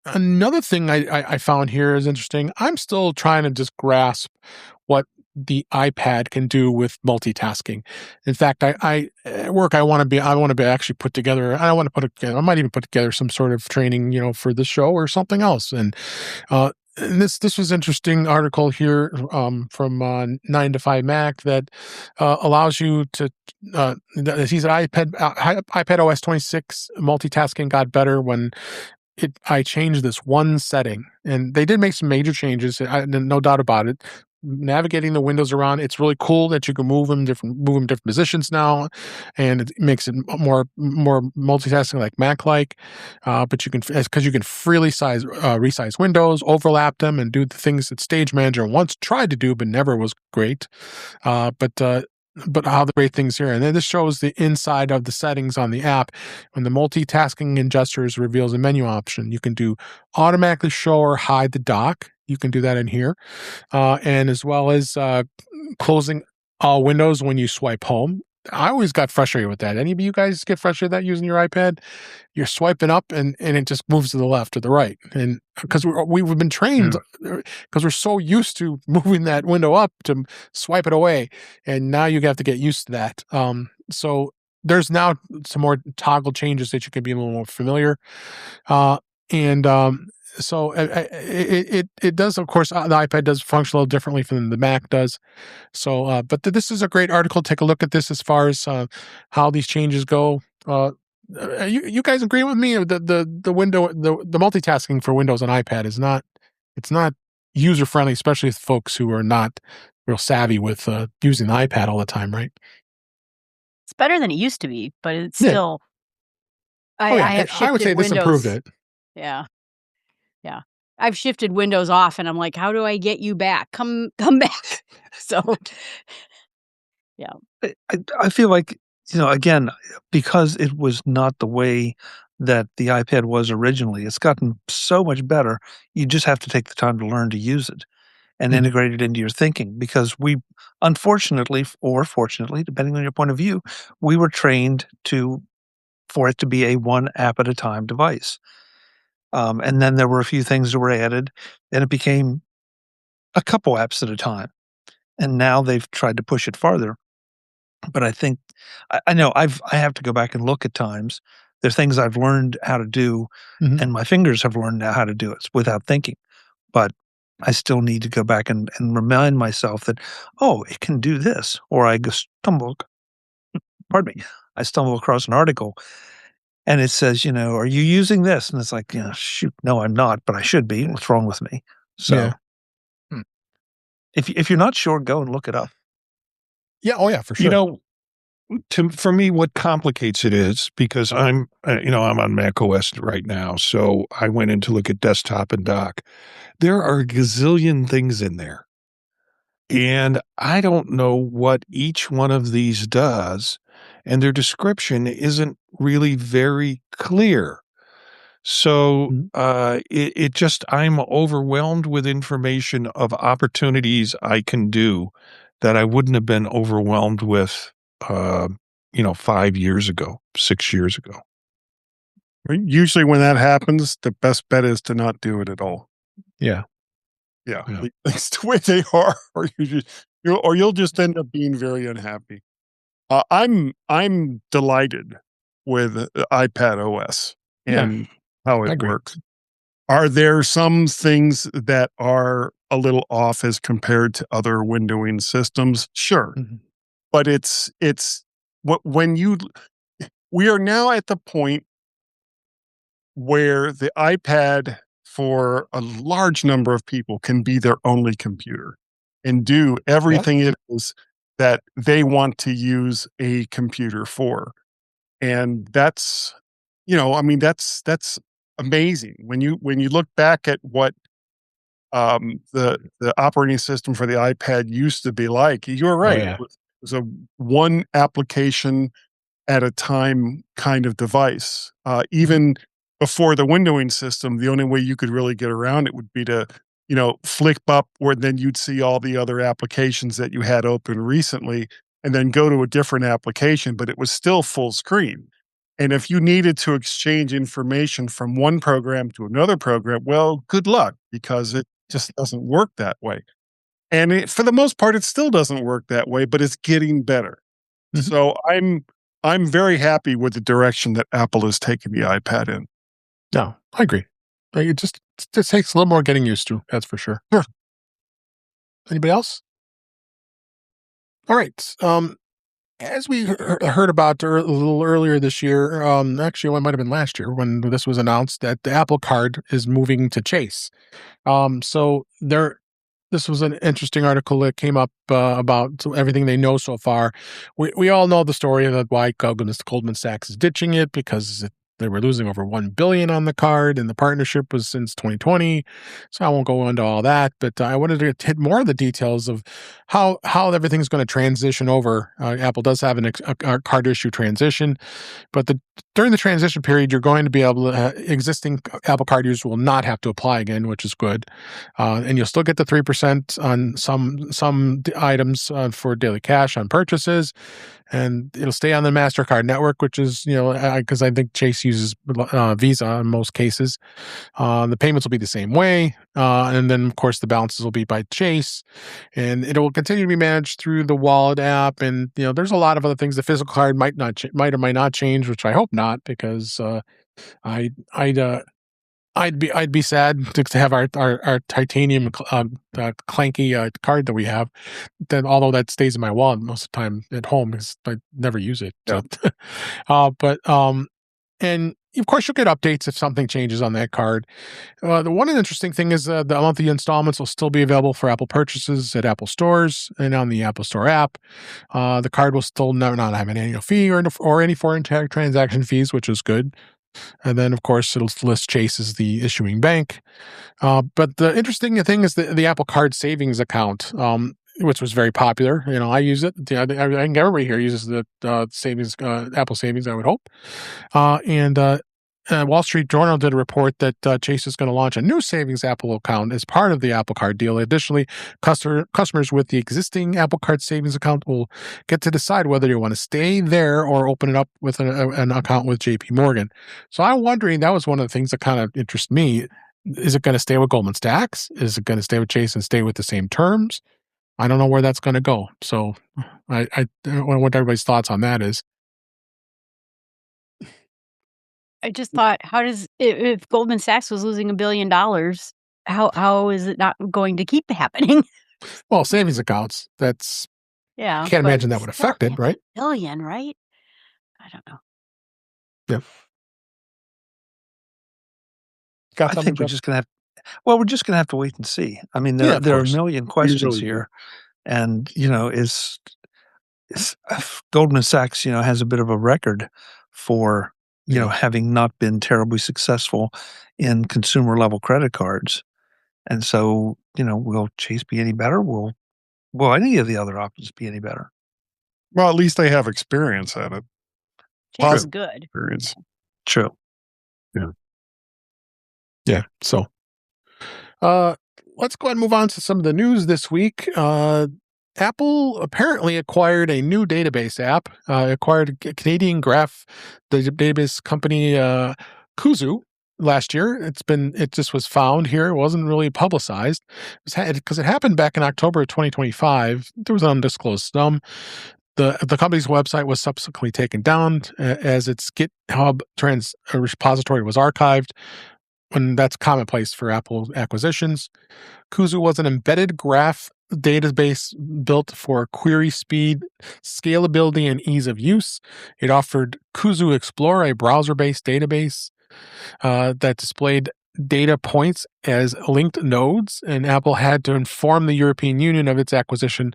another thing I found here is interesting. I'm still trying to just grasp what the iPad can do with multitasking. In fact, I at work I want to be actually put together. I might even put together some sort of training, for the show or something else. And this was interesting article here from 9 to 5 Mac that allows you to. He said iPadOS 26 multitasking got better when I changed this one setting, and they did make some major changes. No doubt about it. Navigating the windows around, it's really cool that you can move them different positions now, and it makes it more multitasking like Mac-like. But you can freely resize windows, overlap them, and do the things that Stage Manager once tried to do but never was great. But how the great things here. And then this shows the inside of the settings on the app. When the multitasking in gestures reveals a menu option, you can do automatically show or hide the dock. You can do that in here. And as well as closing all windows when you swipe home. I always got frustrated with that. Any of you guys get frustrated with that using your iPad? You're swiping up and it just moves to the left or the right. And because we've been trained, because we're so used to moving that window up to swipe it away. And now you have to get used to that. So there's now some more toggle changes that you can be a little more familiar. So it does, of course, the iPad does function a little differently than the Mac does. So, but this is a great article. Take a look at this as far as how these changes go. You guys agree with me? The multitasking for Windows and iPad is not user friendly, especially with folks who are not real savvy with using the iPad all the time, right? It's better than it used to be, but it's still. I would say this improved it. Yeah. Yeah. I've shifted Windows off, and I'm like, how do I get you back? Come back. So, yeah. I feel like, again, because it was not the way that the iPad was originally, it's gotten so much better. You just have to take the time to learn to use it. and integrate it into your thinking, because we, unfortunately or fortunately, depending on your point of view, we were trained for it to be a one app at a time device. And then there were a few things that were added, and it became a couple apps at a time. And now they've tried to push it farther. But I think I know I have to go back and look at times. There's things I've learned how to do, and my fingers have learned now how to do it without thinking. But I still need to go back and remind myself that, oh, it can do this. Or I stumble across an article and it says, are you using this? And it's like, shoot, no, I'm not, but I should be. What's wrong with me? So if you're not sure, go and look it up. Yeah. Oh yeah, for sure. For me, what complicates it is because I'm on macOS right now. So I went in to look at desktop and dock. There are a gazillion things in there. And I don't know what each one of these does. And their description isn't really very clear. So it just, I'm overwhelmed with information of opportunities I can do that I wouldn't have been overwhelmed with 5 years ago, 6 years ago. Usually when that happens, the best bet is to not do it at all. Yeah. Yeah. It's the way they are, or you'll just end up being very unhappy. I'm delighted with iPadOS and how it works. Are there some things that are a little off as compared to other windowing systems? Sure. But we are now at the point where the iPad for a large number of people can be their only computer and do everything it is that they want to use a computer for. And that's amazing. When you look back at what the operating system for the iPad used to be like, you're right. It was a one application at a time kind of device. Even before the windowing system, the only way you could really get around it would be to, flick up where then you'd see all the other applications that you had open recently and then go to a different application, but it was still full screen. And if you needed to exchange information from one program to another program, well, good luck, because it just doesn't work that way. And for the most part, it still doesn't work that way, but it's getting better. So I'm very happy with the direction that Apple is taking the iPad in. No, I agree. It just takes a little more getting used to. That's for sure. Sure. Anybody else? All right. As we heard about a little earlier this year, actually, it might have been last year when this was announced that the Apple Card is moving to Chase. This was an interesting article that came up about everything they know so far. We all know the story of why Goldman Sachs is ditching it because they were losing over $1 billion on the card, and the partnership was since 2020. So I won't go into all that, but I wanted to hit more of the details of how everything's going to transition over. Apple does have a card issue transition, but during the transition period, you're going to be able to existing Apple Card users will not have to apply again, which is good, and you'll still get the 3% on some items for daily cash on purchases. And it'll stay on the MasterCard network, which is, because I think Chase uses Visa in most cases. The payments will be the same way. And then, of course, the balances will be by Chase. And it will continue to be managed through the wallet app. And, there's a lot of other things. The physical card might or might not change, which I hope not, because I'd be sad to have our titanium clanky card that we have. Then, although that stays in my wallet most of the time at home, because I never use it. Yeah. And of course you'll get updates if something changes on that card. The one interesting thing is the monthly installments will still be available for Apple purchases at Apple stores and on the Apple Store app. The card will still not have an annual fee or any foreign transaction fees, which is good. And then, of course, it'll list Chase as the issuing bank. But the interesting thing is the Apple Card savings account, which was very popular. I use it. I think everybody here uses the savings, Apple Savings, I would hope. And Wall Street Journal did a report that Chase is going to launch a new savings Apple account as part of the Apple Card deal. Additionally, customers with the existing Apple Card savings account will get to decide whether they want to stay there or open it up with an account with JP Morgan. So I'm wondering, that was one of the things that kind of interests me. Is it going to stay with Goldman Sachs? Is it going to stay with Chase and stay with the same terms? I don't know where that's going to go. So I wonder what everybody's thoughts on that is. I just thought, if Goldman Sachs was losing $1 billion, how is it not going to keep happening? Well, savings accounts, that's, yeah. Can't imagine that would affect it, right? $1 billion, right? I don't know. Yeah. I think we're just going to have to wait and see. I mean, there are a million questions here. And, is Goldman Sachs, has a bit of a record for, having not been terribly successful in consumer level credit cards. And so, will Chase be any better? Will any of the other options be any better? Well, at least they have experience at it. Chase is good. Experience. True. Yeah. Yeah. So, let's go ahead and move on to some of the news this week. Apple apparently acquired a new database app, acquired a Canadian graph database company, Kuzu, last year. It just was found here. It wasn't really publicized because it happened back in October of 2025. There was an undisclosed sum. The company's website was subsequently taken down as its GitHub repository was archived. And that's commonplace for Apple acquisitions. Kuzu was an embedded graph database built for query speed, scalability, and ease of use. It offered Kuzu Explorer, a browser-based database that displayed data points as linked nodes, and Apple had to inform the European Union of its acquisition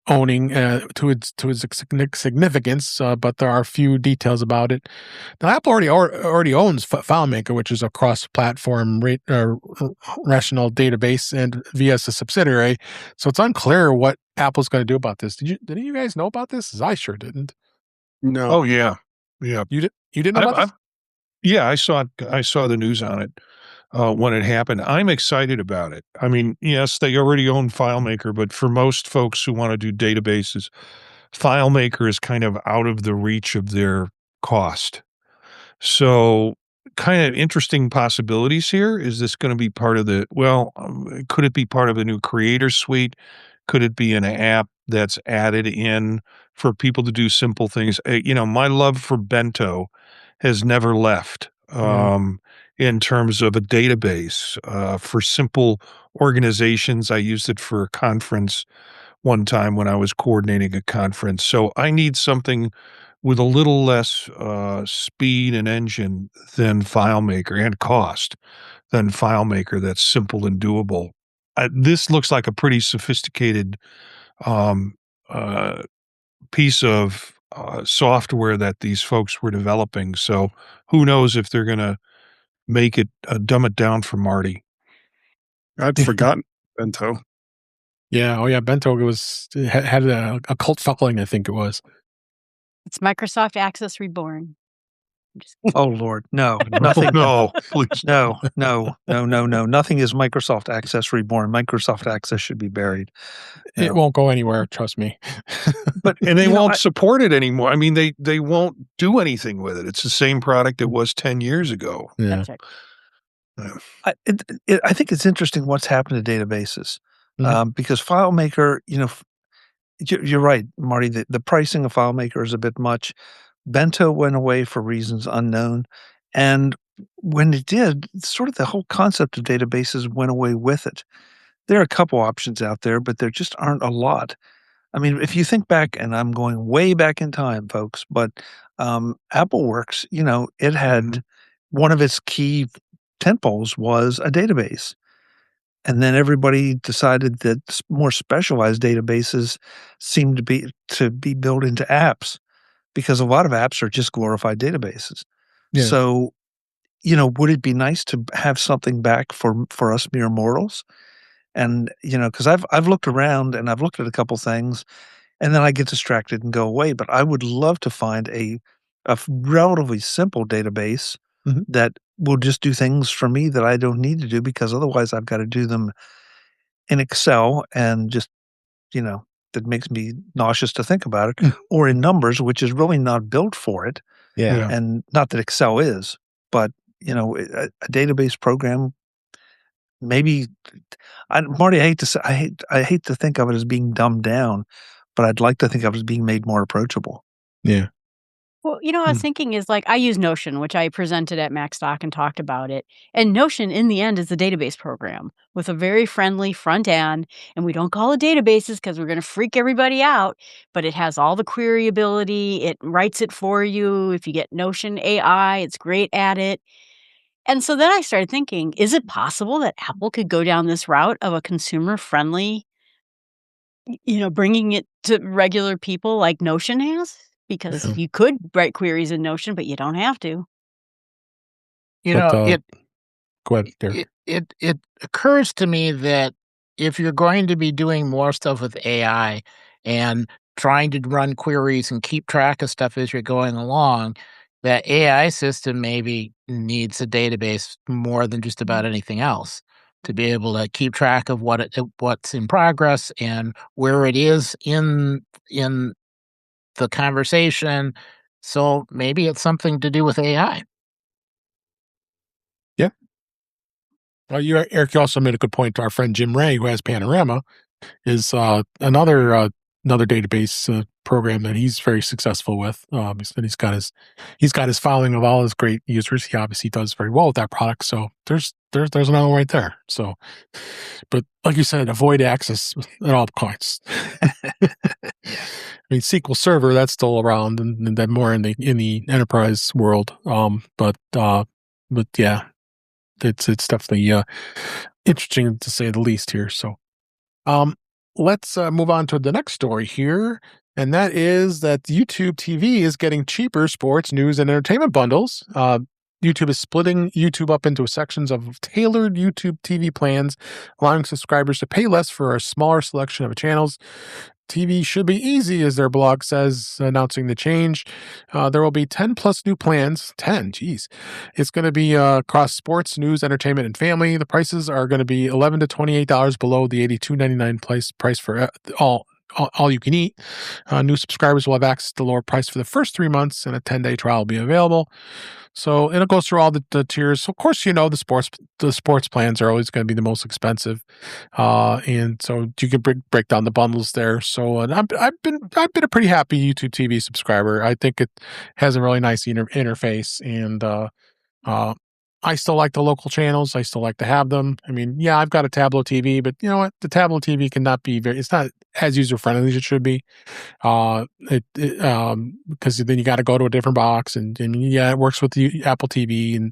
owning to its significance, but there are a few details about it. Now, Apple already owns FileMaker, which is a cross-platform rational database, and via a subsidiary. So it's unclear what Apple's going to do about this. Did you guys know about this? 'Cause I sure didn't. No. Oh yeah. You didn't know about this? Yeah, I saw the news on it when it happened. I'm excited about it. I mean, yes, they already own FileMaker, but for most folks who want to do databases, FileMaker is kind of out of the reach of their cost. So kind of interesting possibilities here. Is this going to be part of could it be part of a new creator suite? Could it be an app that's added in for people to do simple things? My love for Bento has never left. In terms of a database for simple organizations. I used it for a conference one time when I was coordinating a conference. So I need something with a little less speed and engine than FileMaker and cost than FileMaker that's simple and doable. This looks like a pretty sophisticated piece of software that these folks were developing. So who knows if they're going to make it dumb it down for Marty. I'd forgotten Bento. Yeah. Oh yeah. Bento had a cult following, I think it was. It's Microsoft Access Reborn. Oh Lord, no, nothing. No, please. No. Nothing is Microsoft Access Reborn. Microsoft Access should be buried. It won't go anywhere, trust me. And they won't support it anymore. I mean, they won't do anything with it. It's the same product it was 10 years ago. Yeah. That's right. I think it's interesting what's happened to databases because FileMaker, you're right, Marty. The pricing of FileMaker is a bit much. Bento went away for reasons unknown. And when it did, sort of the whole concept of databases went away with it. There are a couple options out there, but there just aren't a lot. I mean, if you think back, and I'm going way back in time, folks, but AppleWorks, it had one of its key tentpoles was a database. And then everybody decided that more specialized databases seemed to be built into apps, because a lot of apps are just glorified databases. Yeah. So, would it be nice to have something back for us mere mortals? And, because I've looked around and I've looked at a couple things, and then I get distracted and go away. But I would love to find a relatively simple database that will just do things for me that I don't need to do because otherwise I've got to do them in Excel and just, that makes me nauseous to think about it, or in Numbers, which is really not built for it. Yeah. And not that Excel is, but, a database program, maybe, Marty, I hate to think of it as being dumbed down, but I'd like to think of it as being made more approachable. Yeah. Well, I was thinking is I use Notion, which I presented at MacStock and talked about it. And Notion, in the end, is a database program with a very friendly front end. And we don't call it databases because we're going to freak everybody out. But it has all the query ability. It writes it for you. If you get Notion AI, it's great at it. And so then I started thinking, is it possible that Apple could go down this route of a consumer-friendly, bringing it to regular people like Notion has? Because you could write queries in Notion, but you don't have to. Go ahead, Derek. It occurs to me that if you're going to be doing more stuff with AI and trying to run queries and keep track of stuff as you're going along, that AI system maybe needs a database more than just about anything else to be able to keep track of what's in progress and where it is in the conversation. So maybe it's something to do with AI. Yeah. Well, Eric, you also made a good point to our friend Jim Ray, who has Panorama, is another database program that he's very successful with. He's got his following of all his great users. He obviously does very well with that product. So there's another one right there. So, but like you said, avoid access at all costs. I mean, SQL Server, that's still around, and then more in the enterprise world. But yeah, it's definitely interesting to say the least here. So, let's move on to the next story here, and that is that YouTube TV is getting cheaper sports, news, and entertainment bundles. YouTube is splitting YouTube up into sections of tailored YouTube TV plans, allowing subscribers to pay less for a smaller selection of channels. TV should be easy, as their blog says, announcing the change. There will be 10 plus new plans. 10, geez. It's going to be across sports, news, entertainment, and family. The prices are going to be $11 to $28 below the $82.99 price for all you can eat. New subscribers will have access to lower price for the first 3 months, and a 10-day trial will be available. So it goes through all the tiers. So of course, the sports plans are always going to be the most expensive, and so you can break down the bundles there. So I've been a pretty happy YouTube TV subscriber. I think it has a really nice interface, and I still like the local channels. I still like to have them. I mean, yeah, I've got a Tablo TV, but you know what? The Tablo TV cannot be it's not as user friendly as it should be. Because then you got to go to a different box, and yeah, it works with the Apple TV,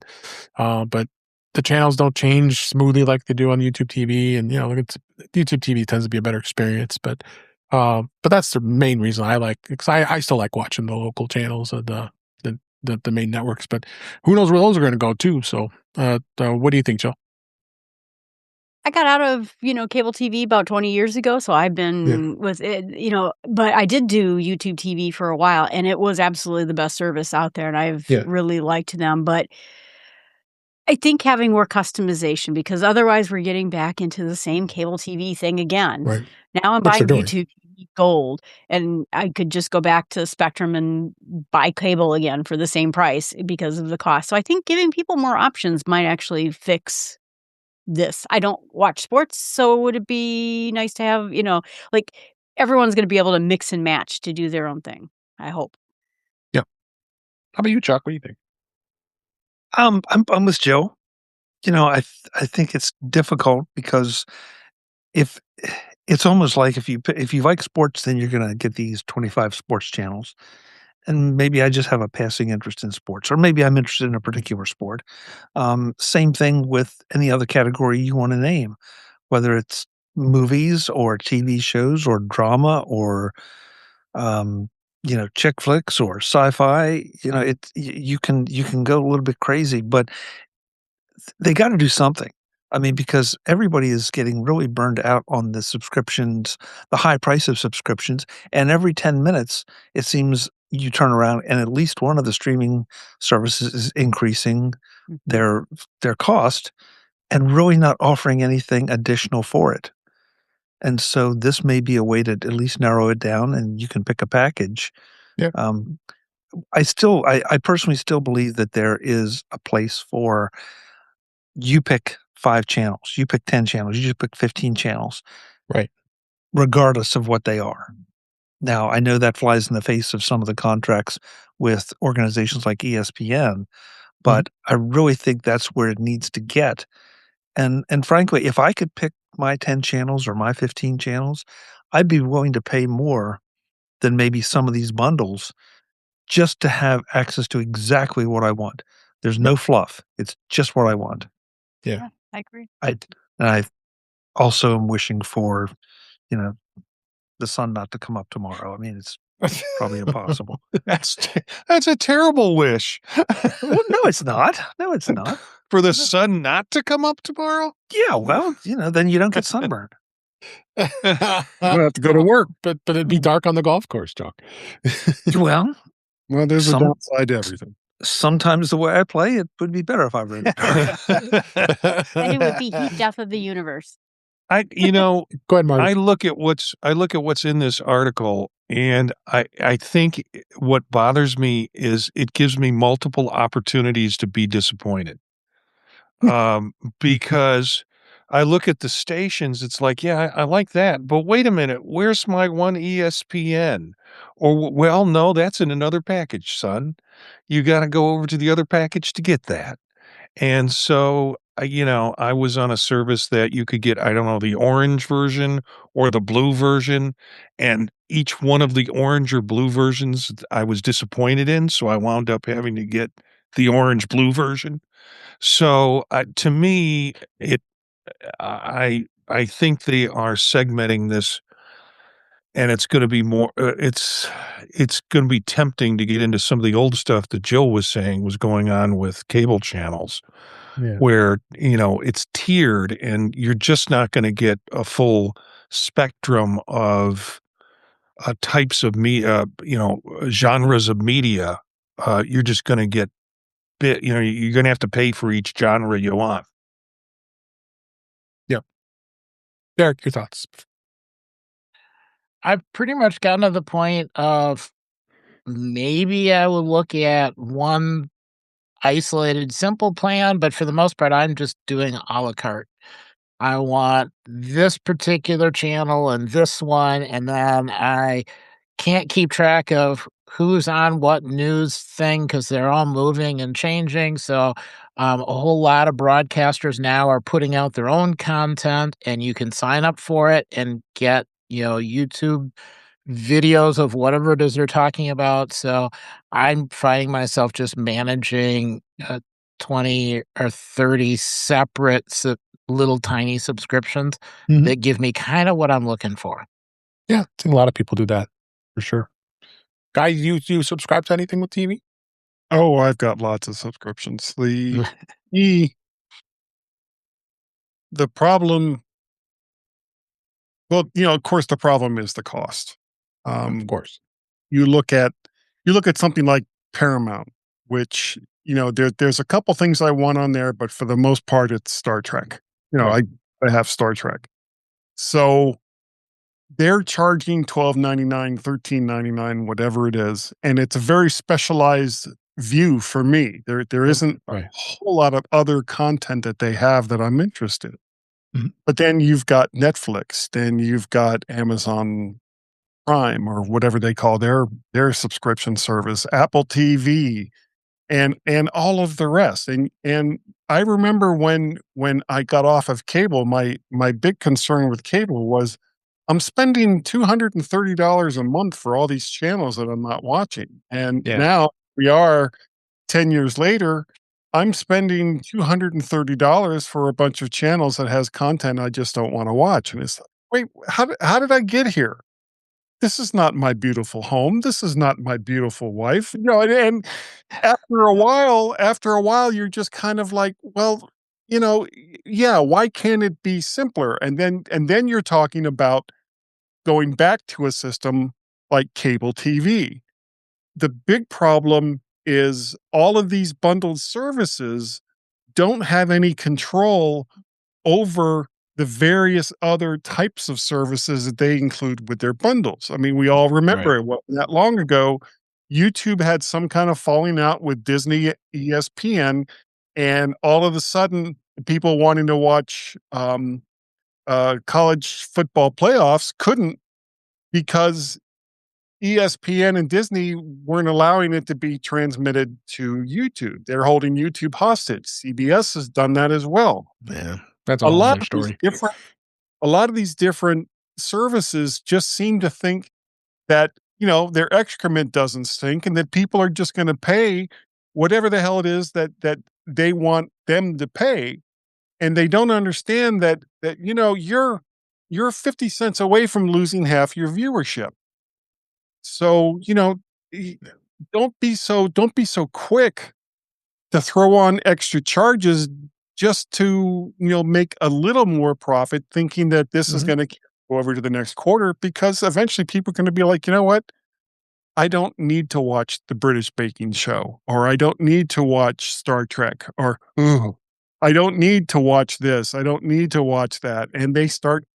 but the channels don't change smoothly like they do on YouTube TV, and YouTube TV tends to be a better experience. But that's the main reason I like, because I still like watching the local channels of the main networks, but who knows where those are going to go too. So, what do you think, Jill? I got out of, cable TV about 20 years ago. So I've been with it, but I did do YouTube TV for a while, and it was absolutely the best service out there. And I've really liked them, but I think having more customization, because otherwise we're getting back into the same cable TV thing again. Right. Now I'm buying YouTube TV Gold, and I could just go back to Spectrum and buy cable again for the same price because of the cost. So I think giving people more options might actually fix this. I don't watch sports, so would it be nice to have, everyone's going to be able to mix and match to do their own thing, I hope. Yeah. How about you, Chuck? What do you think? I'm with Joe. I think it's difficult because if it's almost like if you like sports, then you're going to get these 25 sports channels. And maybe I just have a passing interest in sports, or maybe I'm interested in a particular sport. Same thing with any other category you want to name, whether it's movies or TV shows or drama or, chick flicks or sci-fi. You can go a little bit crazy, but they got to do something. I mean, because everybody is getting really burned out on the subscriptions, the high price of subscriptions, and every 10 minutes, it seems you turn around and at least one of the streaming services is increasing their cost and really not offering anything additional for it. And so this may be a way to at least narrow it down, and you can pick a package. Yeah. I personally still believe that there is a place for you pick 5 channels, you pick 10 channels, you just pick 15 channels. Right. Regardless of what they are. Now, I know that flies in the face of some of the contracts with organizations like ESPN, but I really think that's where it needs to get. And frankly, if I could pick my 10 channels or my 15 channels, I'd be willing to pay more than maybe some of these bundles just to have access to exactly what I want. There's no fluff. It's just what I want. Yeah. I agree. I also am wishing for, the sun not to come up tomorrow. I mean, it's probably impossible. That's a terrible wish. Well, no, it's not. No, it's not. For the sun not to come up tomorrow? Yeah, well, then you don't get sunburned. You don't have to go to work. But it'd be dark on the golf course, Chuck. Well, there's a downside to everything. Sometimes the way I play, it would be better if I were in the dark. And it would be heat death of the universe. Go ahead, Marty. I look at what's in this article, and I think what bothers me is it gives me multiple opportunities to be disappointed. Because I look at the stations, it's like, yeah, I like that, but wait a minute, where's my one ESPN? Or, well, no, that's in another package, son. You got to go over to the other package to get that. And so, I was on a service that you could get, I don't know, the orange version or the blue version, and each one of the orange or blue versions I was disappointed in, so I wound up having to get the orange-blue version. So, to me, I think they are segmenting this, and it's going to be more. It's going to be tempting to get into some of the old stuff that Jill was saying was going on with cable channels, where it's tiered, and you're just not going to get a full spectrum of types of genres of media. You're just going to get you're going to have to pay for each genre you want. Yeah. Derek, your thoughts? I've pretty much gotten to the point of maybe I would look at one isolated simple plan, but for the most part, I'm just doing a la carte. I want this particular channel and this one, and then I can't keep track of who's on what news thing because they're all moving and changing. So a whole lot of broadcasters now are putting out their own content, and you can sign up for it and get YouTube videos of whatever it is they're talking about. So I'm finding myself just managing 20 or 30 separate little tiny subscriptions that give me kind of what I'm looking for. Yeah, I think a lot of people do that for sure. Guy, you subscribe to anything with TV? Oh, I've got lots of subscriptions. The problem, well, of course, the problem is the cost. Of course, you look at something like Paramount, which there's a couple things I want on there, but for the most part, it's Star Trek. Right. I have Star Trek, so they're charging $12.99, $13.99, whatever it is, and it's a very specialized view for me. There isn't a whole lot of other content that they have that I'm interested in. But then you've got Netflix, then you've got Amazon Prime or whatever they call their subscription service, Apple TV, and all of the rest. And I remember when I got off of cable, my big concern with cable was I'm spending $230 a month for all these channels that I'm not watching. And now we are 10 years later, I'm spending $230 for a bunch of channels that has content I just don't want to watch. And it's like, wait, how did I get here? This is not my beautiful home. This is not my beautiful wife. And after a while, you're just kind of like, well, why can't it be simpler? And then you're talking about going back to a system like cable TV. the big problem is all of these bundled services don't have any control over the various other types of services that they include with their bundles. I mean, we all remember it wasn't that long ago. YouTube had some kind of falling out with Disney ESPN, and all of a sudden, people wanting to watch college football playoffs couldn't, because ESPN and Disney weren't allowing it to be transmitted to YouTube. They're holding YouTube hostage. CBS has done that as well. Yeah, that's a whole other story. A lot of these different services just seem to think that, their excrement doesn't stink, and that people are just going to pay whatever the hell it is that they want them to pay. And they don't understand that you're 50 cents away from losing half your viewership. So, don't be so quick to throw on extra charges just to, make a little more profit, thinking that this is going to go over to the next quarter, because eventually people are going to be like, you know what? I don't need to watch the British baking show, or I don't need to watch Star Trek, or I don't need to watch this. I don't need to watch that. And they start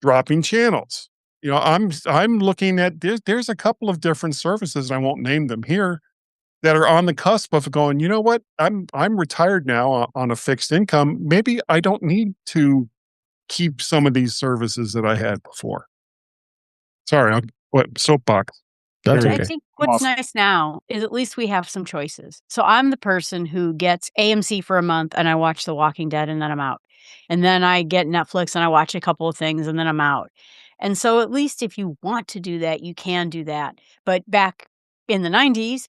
dropping channels. I'm looking at there's a couple of different services, and I won't name them here, that are on the cusp of going, you know what? I'm retired now on a fixed income. Maybe I don't need to keep some of these services that I had before. Sorry, soapbox. That's okay. I think what's nice now is at least we have some choices. So I'm the person who gets AMC for a month and I watch The Walking Dead and then I'm out. And then I get Netflix and I watch a couple of things and then I'm out. And so at least if you want to do that, you can do that. But back in the 90s,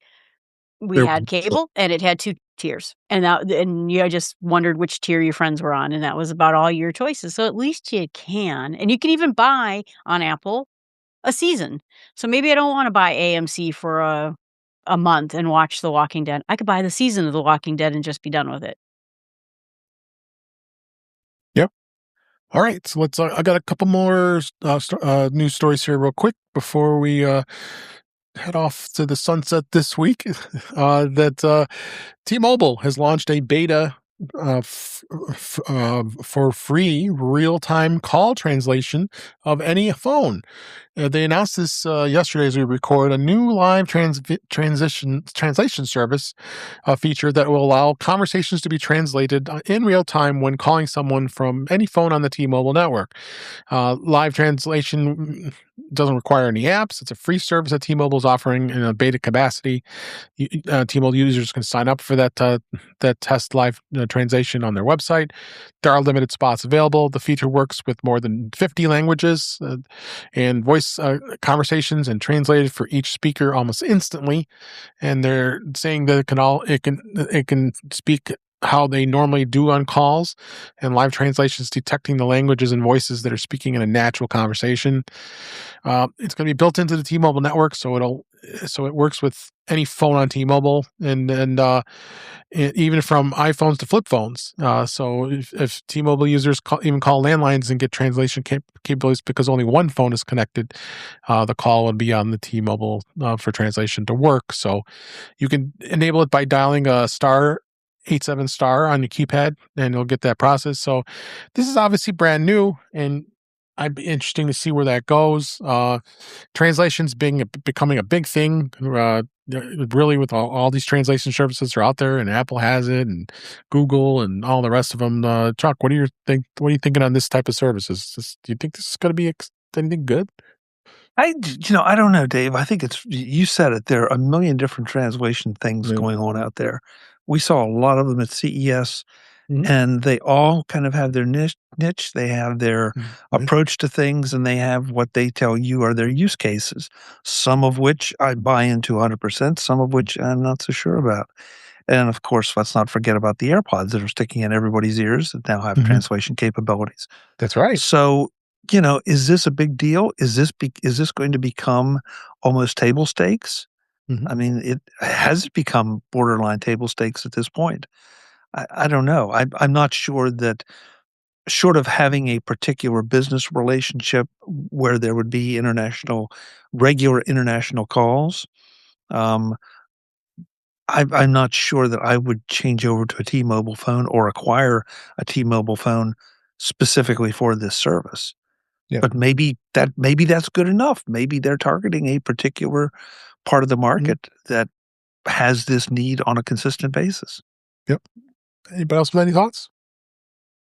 we had cable and it had 2 tiers. And you just wondered which tier your friends were on. And that was about all your choices. So at least you can. And you can even buy on Apple a season. So maybe I don't want to buy AMC for a month and watch The Walking Dead. I could buy the season of The Walking Dead and just be done with it. Yep. All right. So let's. I got a couple more news stories here, real quick, before we head off to the sunset this week. That T-Mobile has launched a beta for free real-time call translation of any phone. They announced this yesterday as we record, a new live translation service feature that will allow conversations to be translated in real time when calling someone from any phone on the T-Mobile network. Live translation doesn't require any apps. It's a free service that T-Mobile is offering in a beta capacity. T-Mobile users can sign up for that test live translation on their website. There are limited spots available. The feature works with more than 50 languages and voice conversations, and translated for each speaker almost instantly. And they're saying that it can speak how they normally do on calls, and live translations detecting the languages and voices that are speaking in a natural conversation. It's going to be built into the T-Mobile network, so it works with any phone on T-Mobile, and even from iPhones to flip phones. So if T-Mobile users even call landlines and get translation capabilities because only one phone is connected, the call would be on the T-Mobile for translation to work. So you can enable it by dialing a *87* on your keypad, and you'll get that process. So this is obviously brand new, and I'd be interesting to see where that goes. Translations becoming a big thing, really, with all these translation services are out there, and Apple has it, and Google, and all the rest of them. Chuck, what are you thinking on this type of services? Do you think this is going to be anything good? I don't know, Dave. I think you said it. There are a million different translation things going on out there. We saw a lot of them at CES, and they all kind of have their niche. They have their approach to things, and they have what they tell you are their use cases, some of which I buy into 100%, some of which I'm not so sure about. And of course, let's not forget about the AirPods that are sticking in everybody's ears that now have translation capabilities. That's right. So, is this a big deal? Is this going to become almost table stakes? I mean, has it become borderline table stakes at this point? I don't know. I'm not sure that short of having a particular business relationship where there would be regular international calls, I'm not sure that I would change over to a T-Mobile phone or acquire a T-Mobile phone specifically for this service. Yeah. But maybe that's good enough. Maybe they're targeting a particular part of the market that has this need on a consistent basis. Yep. Anybody else with any thoughts?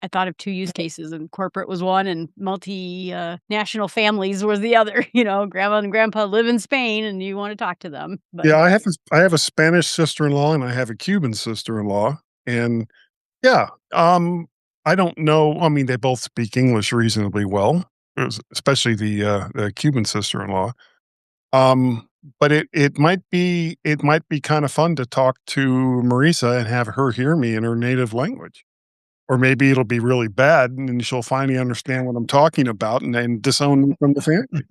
I thought of two use cases, and corporate was one, and multinational families was the other. Grandma and grandpa live in Spain, and you want to talk to them. But. Yeah, I have a Spanish sister-in-law, and I have a Cuban sister-in-law, and yeah, I don't know. I mean, they both speak English reasonably well, especially the Cuban sister-in-law. But it might be kind of fun to talk to Marisa and have her hear me in her native language. Or maybe it'll be really bad and she'll finally understand what I'm talking about and then disown me from the family.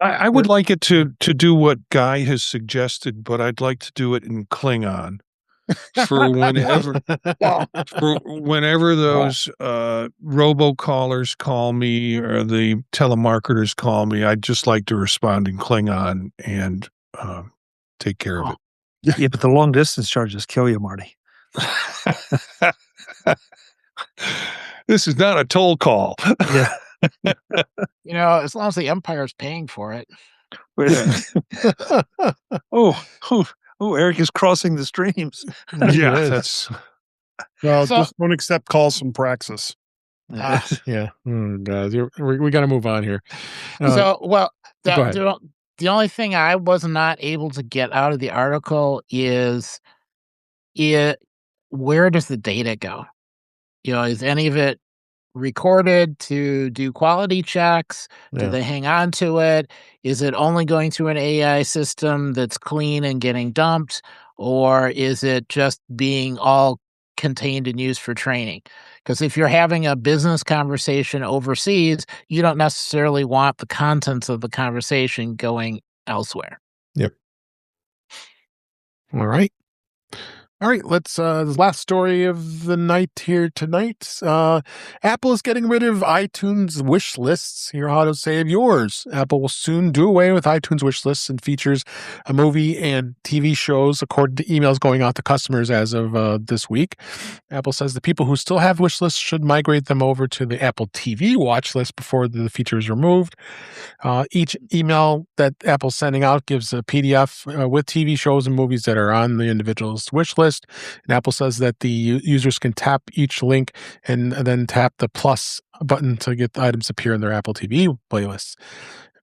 I would like it to do what Guy has suggested, but I'd like to do it in Klingon. For whenever those robocallers call me or the telemarketers call me, I'd just like to respond in Klingon and take care of it. Yeah, but the long distance charges kill you, Marty. This is not a toll call. Yeah. As long as the Empire's paying for it. Eric is crossing the streams. Yeah, that's. Well, just don't accept calls from Praxis. Yeah. Guys, we got to move on here. The only thing I was not able to get out of the article is where does the data go? Is any of it recorded to do quality checks? Do they hang on to it? Is it only going through an AI system that's clean and getting dumped? Or is it just being all contained and used for training? Because if you're having a business conversation overseas, you don't necessarily want the contents of the conversation going elsewhere. Yep. All right. Let's the last story of the night here tonight. Apple is getting rid of iTunes wish lists. Hear how to save yours. Apple will soon do away with iTunes wish lists and features a movie and TV shows, according to emails going out to customers as of this week. Apple says the people who still have wish lists should migrate them over to the Apple TV watch list before the feature is removed. Each email that Apple's sending out gives a PDF with TV shows and movies that are on the individual's wish list. And Apple says that the users can tap each link and then tap the plus button to get the items appear in their Apple TV playlists.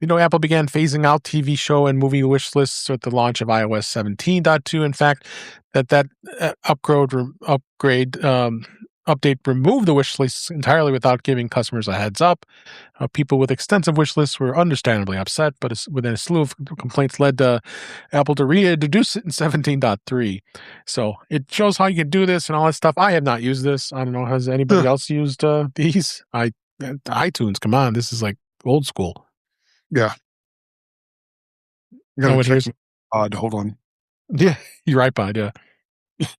Apple began phasing out TV show and movie wish lists at the launch of iOS 17.2. In fact, that update removed the wish lists entirely without giving customers a heads up. People with extensive wish lists were understandably upset, but within a slew of complaints led to Apple to reintroduce it in 17.3. So it shows how you can do this and all that stuff. I have not used this. I don't know. Has anybody else used these? iTunes, come on. This is like old school. Yeah. You gotta change hold on. Yeah, your iPod, yeah.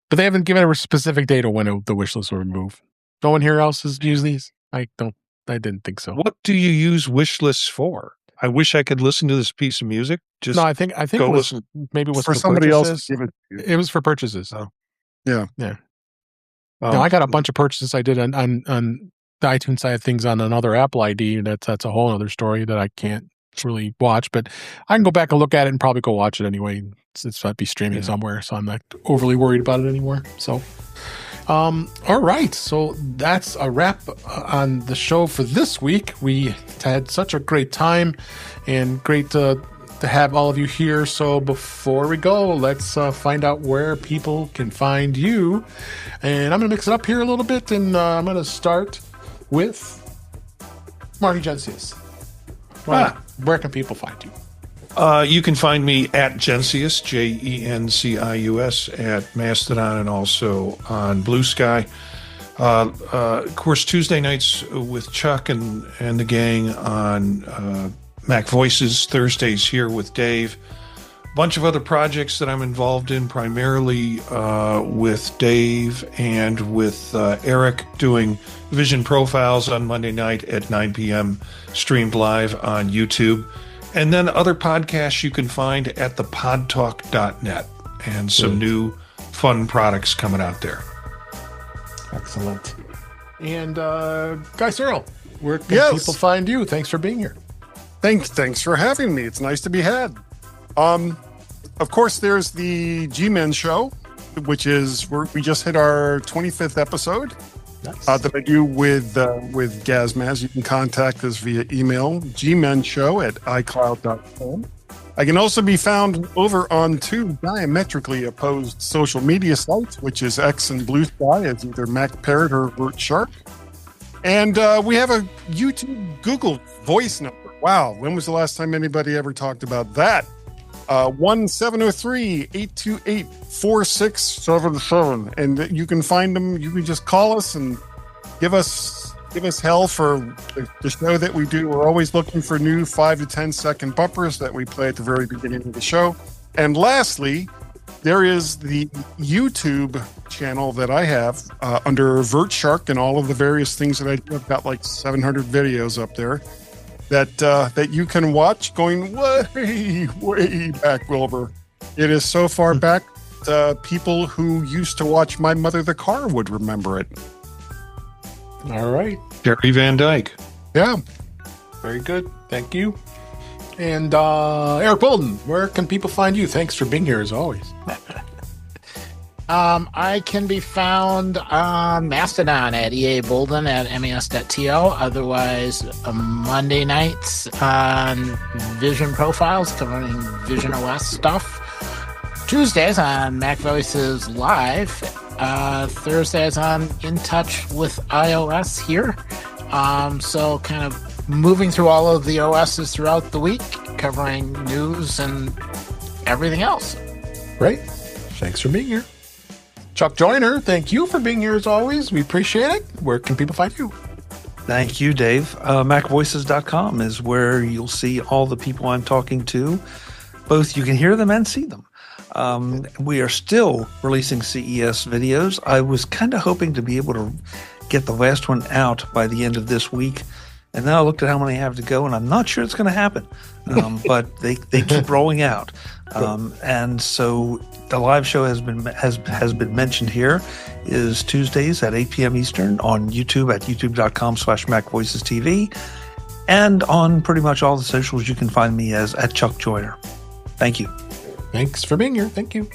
But they haven't given a specific date when the wish list will remove. No one here else has used these? I didn't think so. What do you use wish lists for? I wish I could listen to this piece of music. I think it was maybe it was for somebody purchases. Else. It was for purchases. Oh. Yeah. I got a bunch of purchases I did on the iTunes side of things on another Apple ID. That's a whole other story that I can't really watch, but I can go back and look at it and probably go watch it anyway. It's might be streaming somewhere, so I'm not overly worried about it anymore. So, all right. So that's a wrap on the show for this week. We had such a great time and great to have all of you here. So before we go, let's find out where people can find you. And I'm going to mix it up here a little bit, and I'm going to start with Marty Jencius. Where can people find you? You can find me at Jencius, Jencius, at Mastodon and also on BlueSky. Of course, Tuesday nights with Chuck and the gang on Mac Voices. Thursdays here with Dave bunch of other projects that I'm involved in, primarily with Dave and with Eric, doing Vision Profiles on Monday night at 9 p.m. streamed live on YouTube. And then other podcasts you can find at thepodtalk.net, and some new fun products coming out there. Excellent. And Guy Serle, where can people find you? Thanks for being here. Thanks for having me. It's nice to be had. Of course, there's the G-Men show, which is we just hit our 25th episode. Nice. That I do with Gazmaz. You can contact us via email, gmenshow@icloud.com. I can also be found over on two diametrically opposed social media sites, which is X and BlueSky, as either Mac Parrot or Vert Shark. And we have a YouTube Google Voice number. Wow, when was the last time anybody ever talked about that? 1-703-828-4677. And you can find them. You can just call us and give us hell for the show that we do. We're always looking for new 5 to 10 second bumpers that we play at the very beginning of the show. And lastly, there is the YouTube channel that I have under Vert Shark and all of the various things that I do. I've got like 700 videos up there that you can watch, going way back, Wilbur. It is so far back, people who used to watch My Mother the Car would remember it. All right. Jerry Van Dyke. Yeah. Very good. Thank you. And Eric Bolden, where can people find you? Thanks for being here as always. I can be found on Mastodon at EA Bolden at mes.to. Otherwise, Monday nights on Vision Profiles covering visionOS stuff. Tuesdays on Mac Voices Live. Thursdays on In Touch with iOS here. So kind of moving through all of the OSs throughout the week, covering news and everything else. Great. Thanks for being here. Chuck Joyner, thank you for being here as always. We appreciate it. Where can people find you? Thank you, Dave. MacVoices.com is where you'll see all the people I'm talking to. Both you can hear them and see them. We are still releasing CES videos. I was kind of hoping to be able to get the last one out by the end of this week. And then I looked at how many I have to go, and I'm not sure it's going to happen. But they keep rolling out. And so the live show has been mentioned here, is Tuesdays at 8 p.m. Eastern on YouTube at youtube.com/MacVoicesTV. And on pretty much all the socials, you can find me as at Chuck Joyner. Thank you. Thanks for being here. Thank you.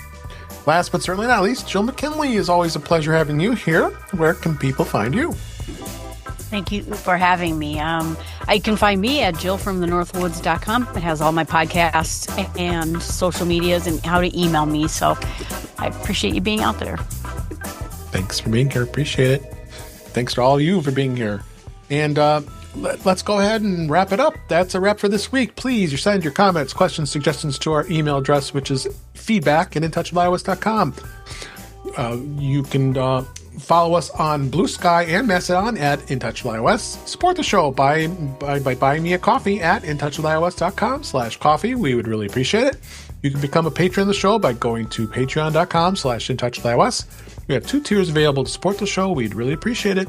Last but certainly not least, Jill McKinley, is always a pleasure having you here. Where can people find you? Thank you for having me. You can find me at jillfromthenorthwoods.com. It has all my podcasts and social medias and how to email me. So I appreciate you being out there. Thanks for being here. Appreciate it. Thanks to all of you for being here. And let's go ahead and wrap it up. That's a wrap for this week. Please, you send your comments, questions, suggestions to our email address, which is feedback@intouchwithios.com. You can follow us on BlueSky and Mastodon at InTouchWithIOS. Support the show by buying me a coffee at InTouchWithIOS.com/coffee. We would really appreciate it. You can become a patron of the show by going to patreon.com/InTouchWithIOS. We have 2 tiers available to support the show. We'd really appreciate it.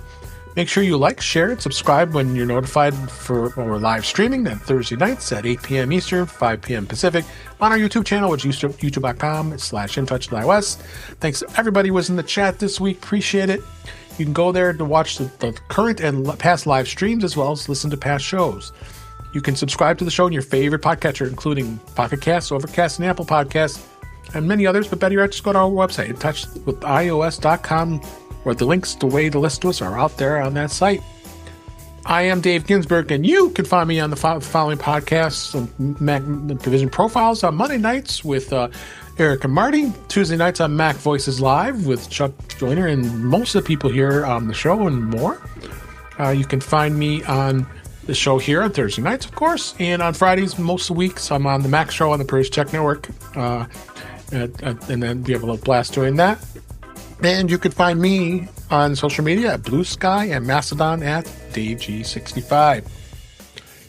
Make sure you like, share, and subscribe when you're notified for when we're live streaming on Thursday nights at 8 p.m. Eastern, 5 p.m. Pacific on our YouTube channel, which is youtube.com/InTouchWithIOS. Thanks to everybody who was in the chat this week. Appreciate it. You can go there to watch the current and past live streams, as well as listen to past shows. You can subscribe to the show in your favorite podcatcher, including Pocket Casts, Overcast, and Apple Podcasts, and many others. But better yet, just go to our website, InTouchWithIOS.com, where the links, the way to listen to us are out there on that site. I am Dave Ginsburg, and you can find me on the following podcasts: Mac Vision Profiles on Monday nights with Eric and Marty, Tuesday nights on Mac Voices Live with Chuck Joyner and most of the people here on the show and more. You can find me on the show here on Thursday nights, of course, and on Fridays most of the weeks I'm on the Mac Show on the British Tech Network, and then we have a little blast doing that. And you can find me on social media at BlueSky and Mastodon at DaveG65.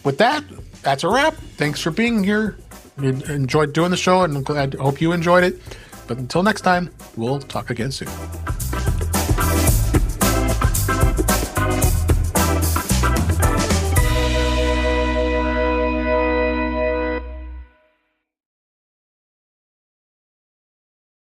With that, that's a wrap. Thanks for being here. enjoyed doing the show, and I hope you enjoyed it. But until next time, we'll talk again soon.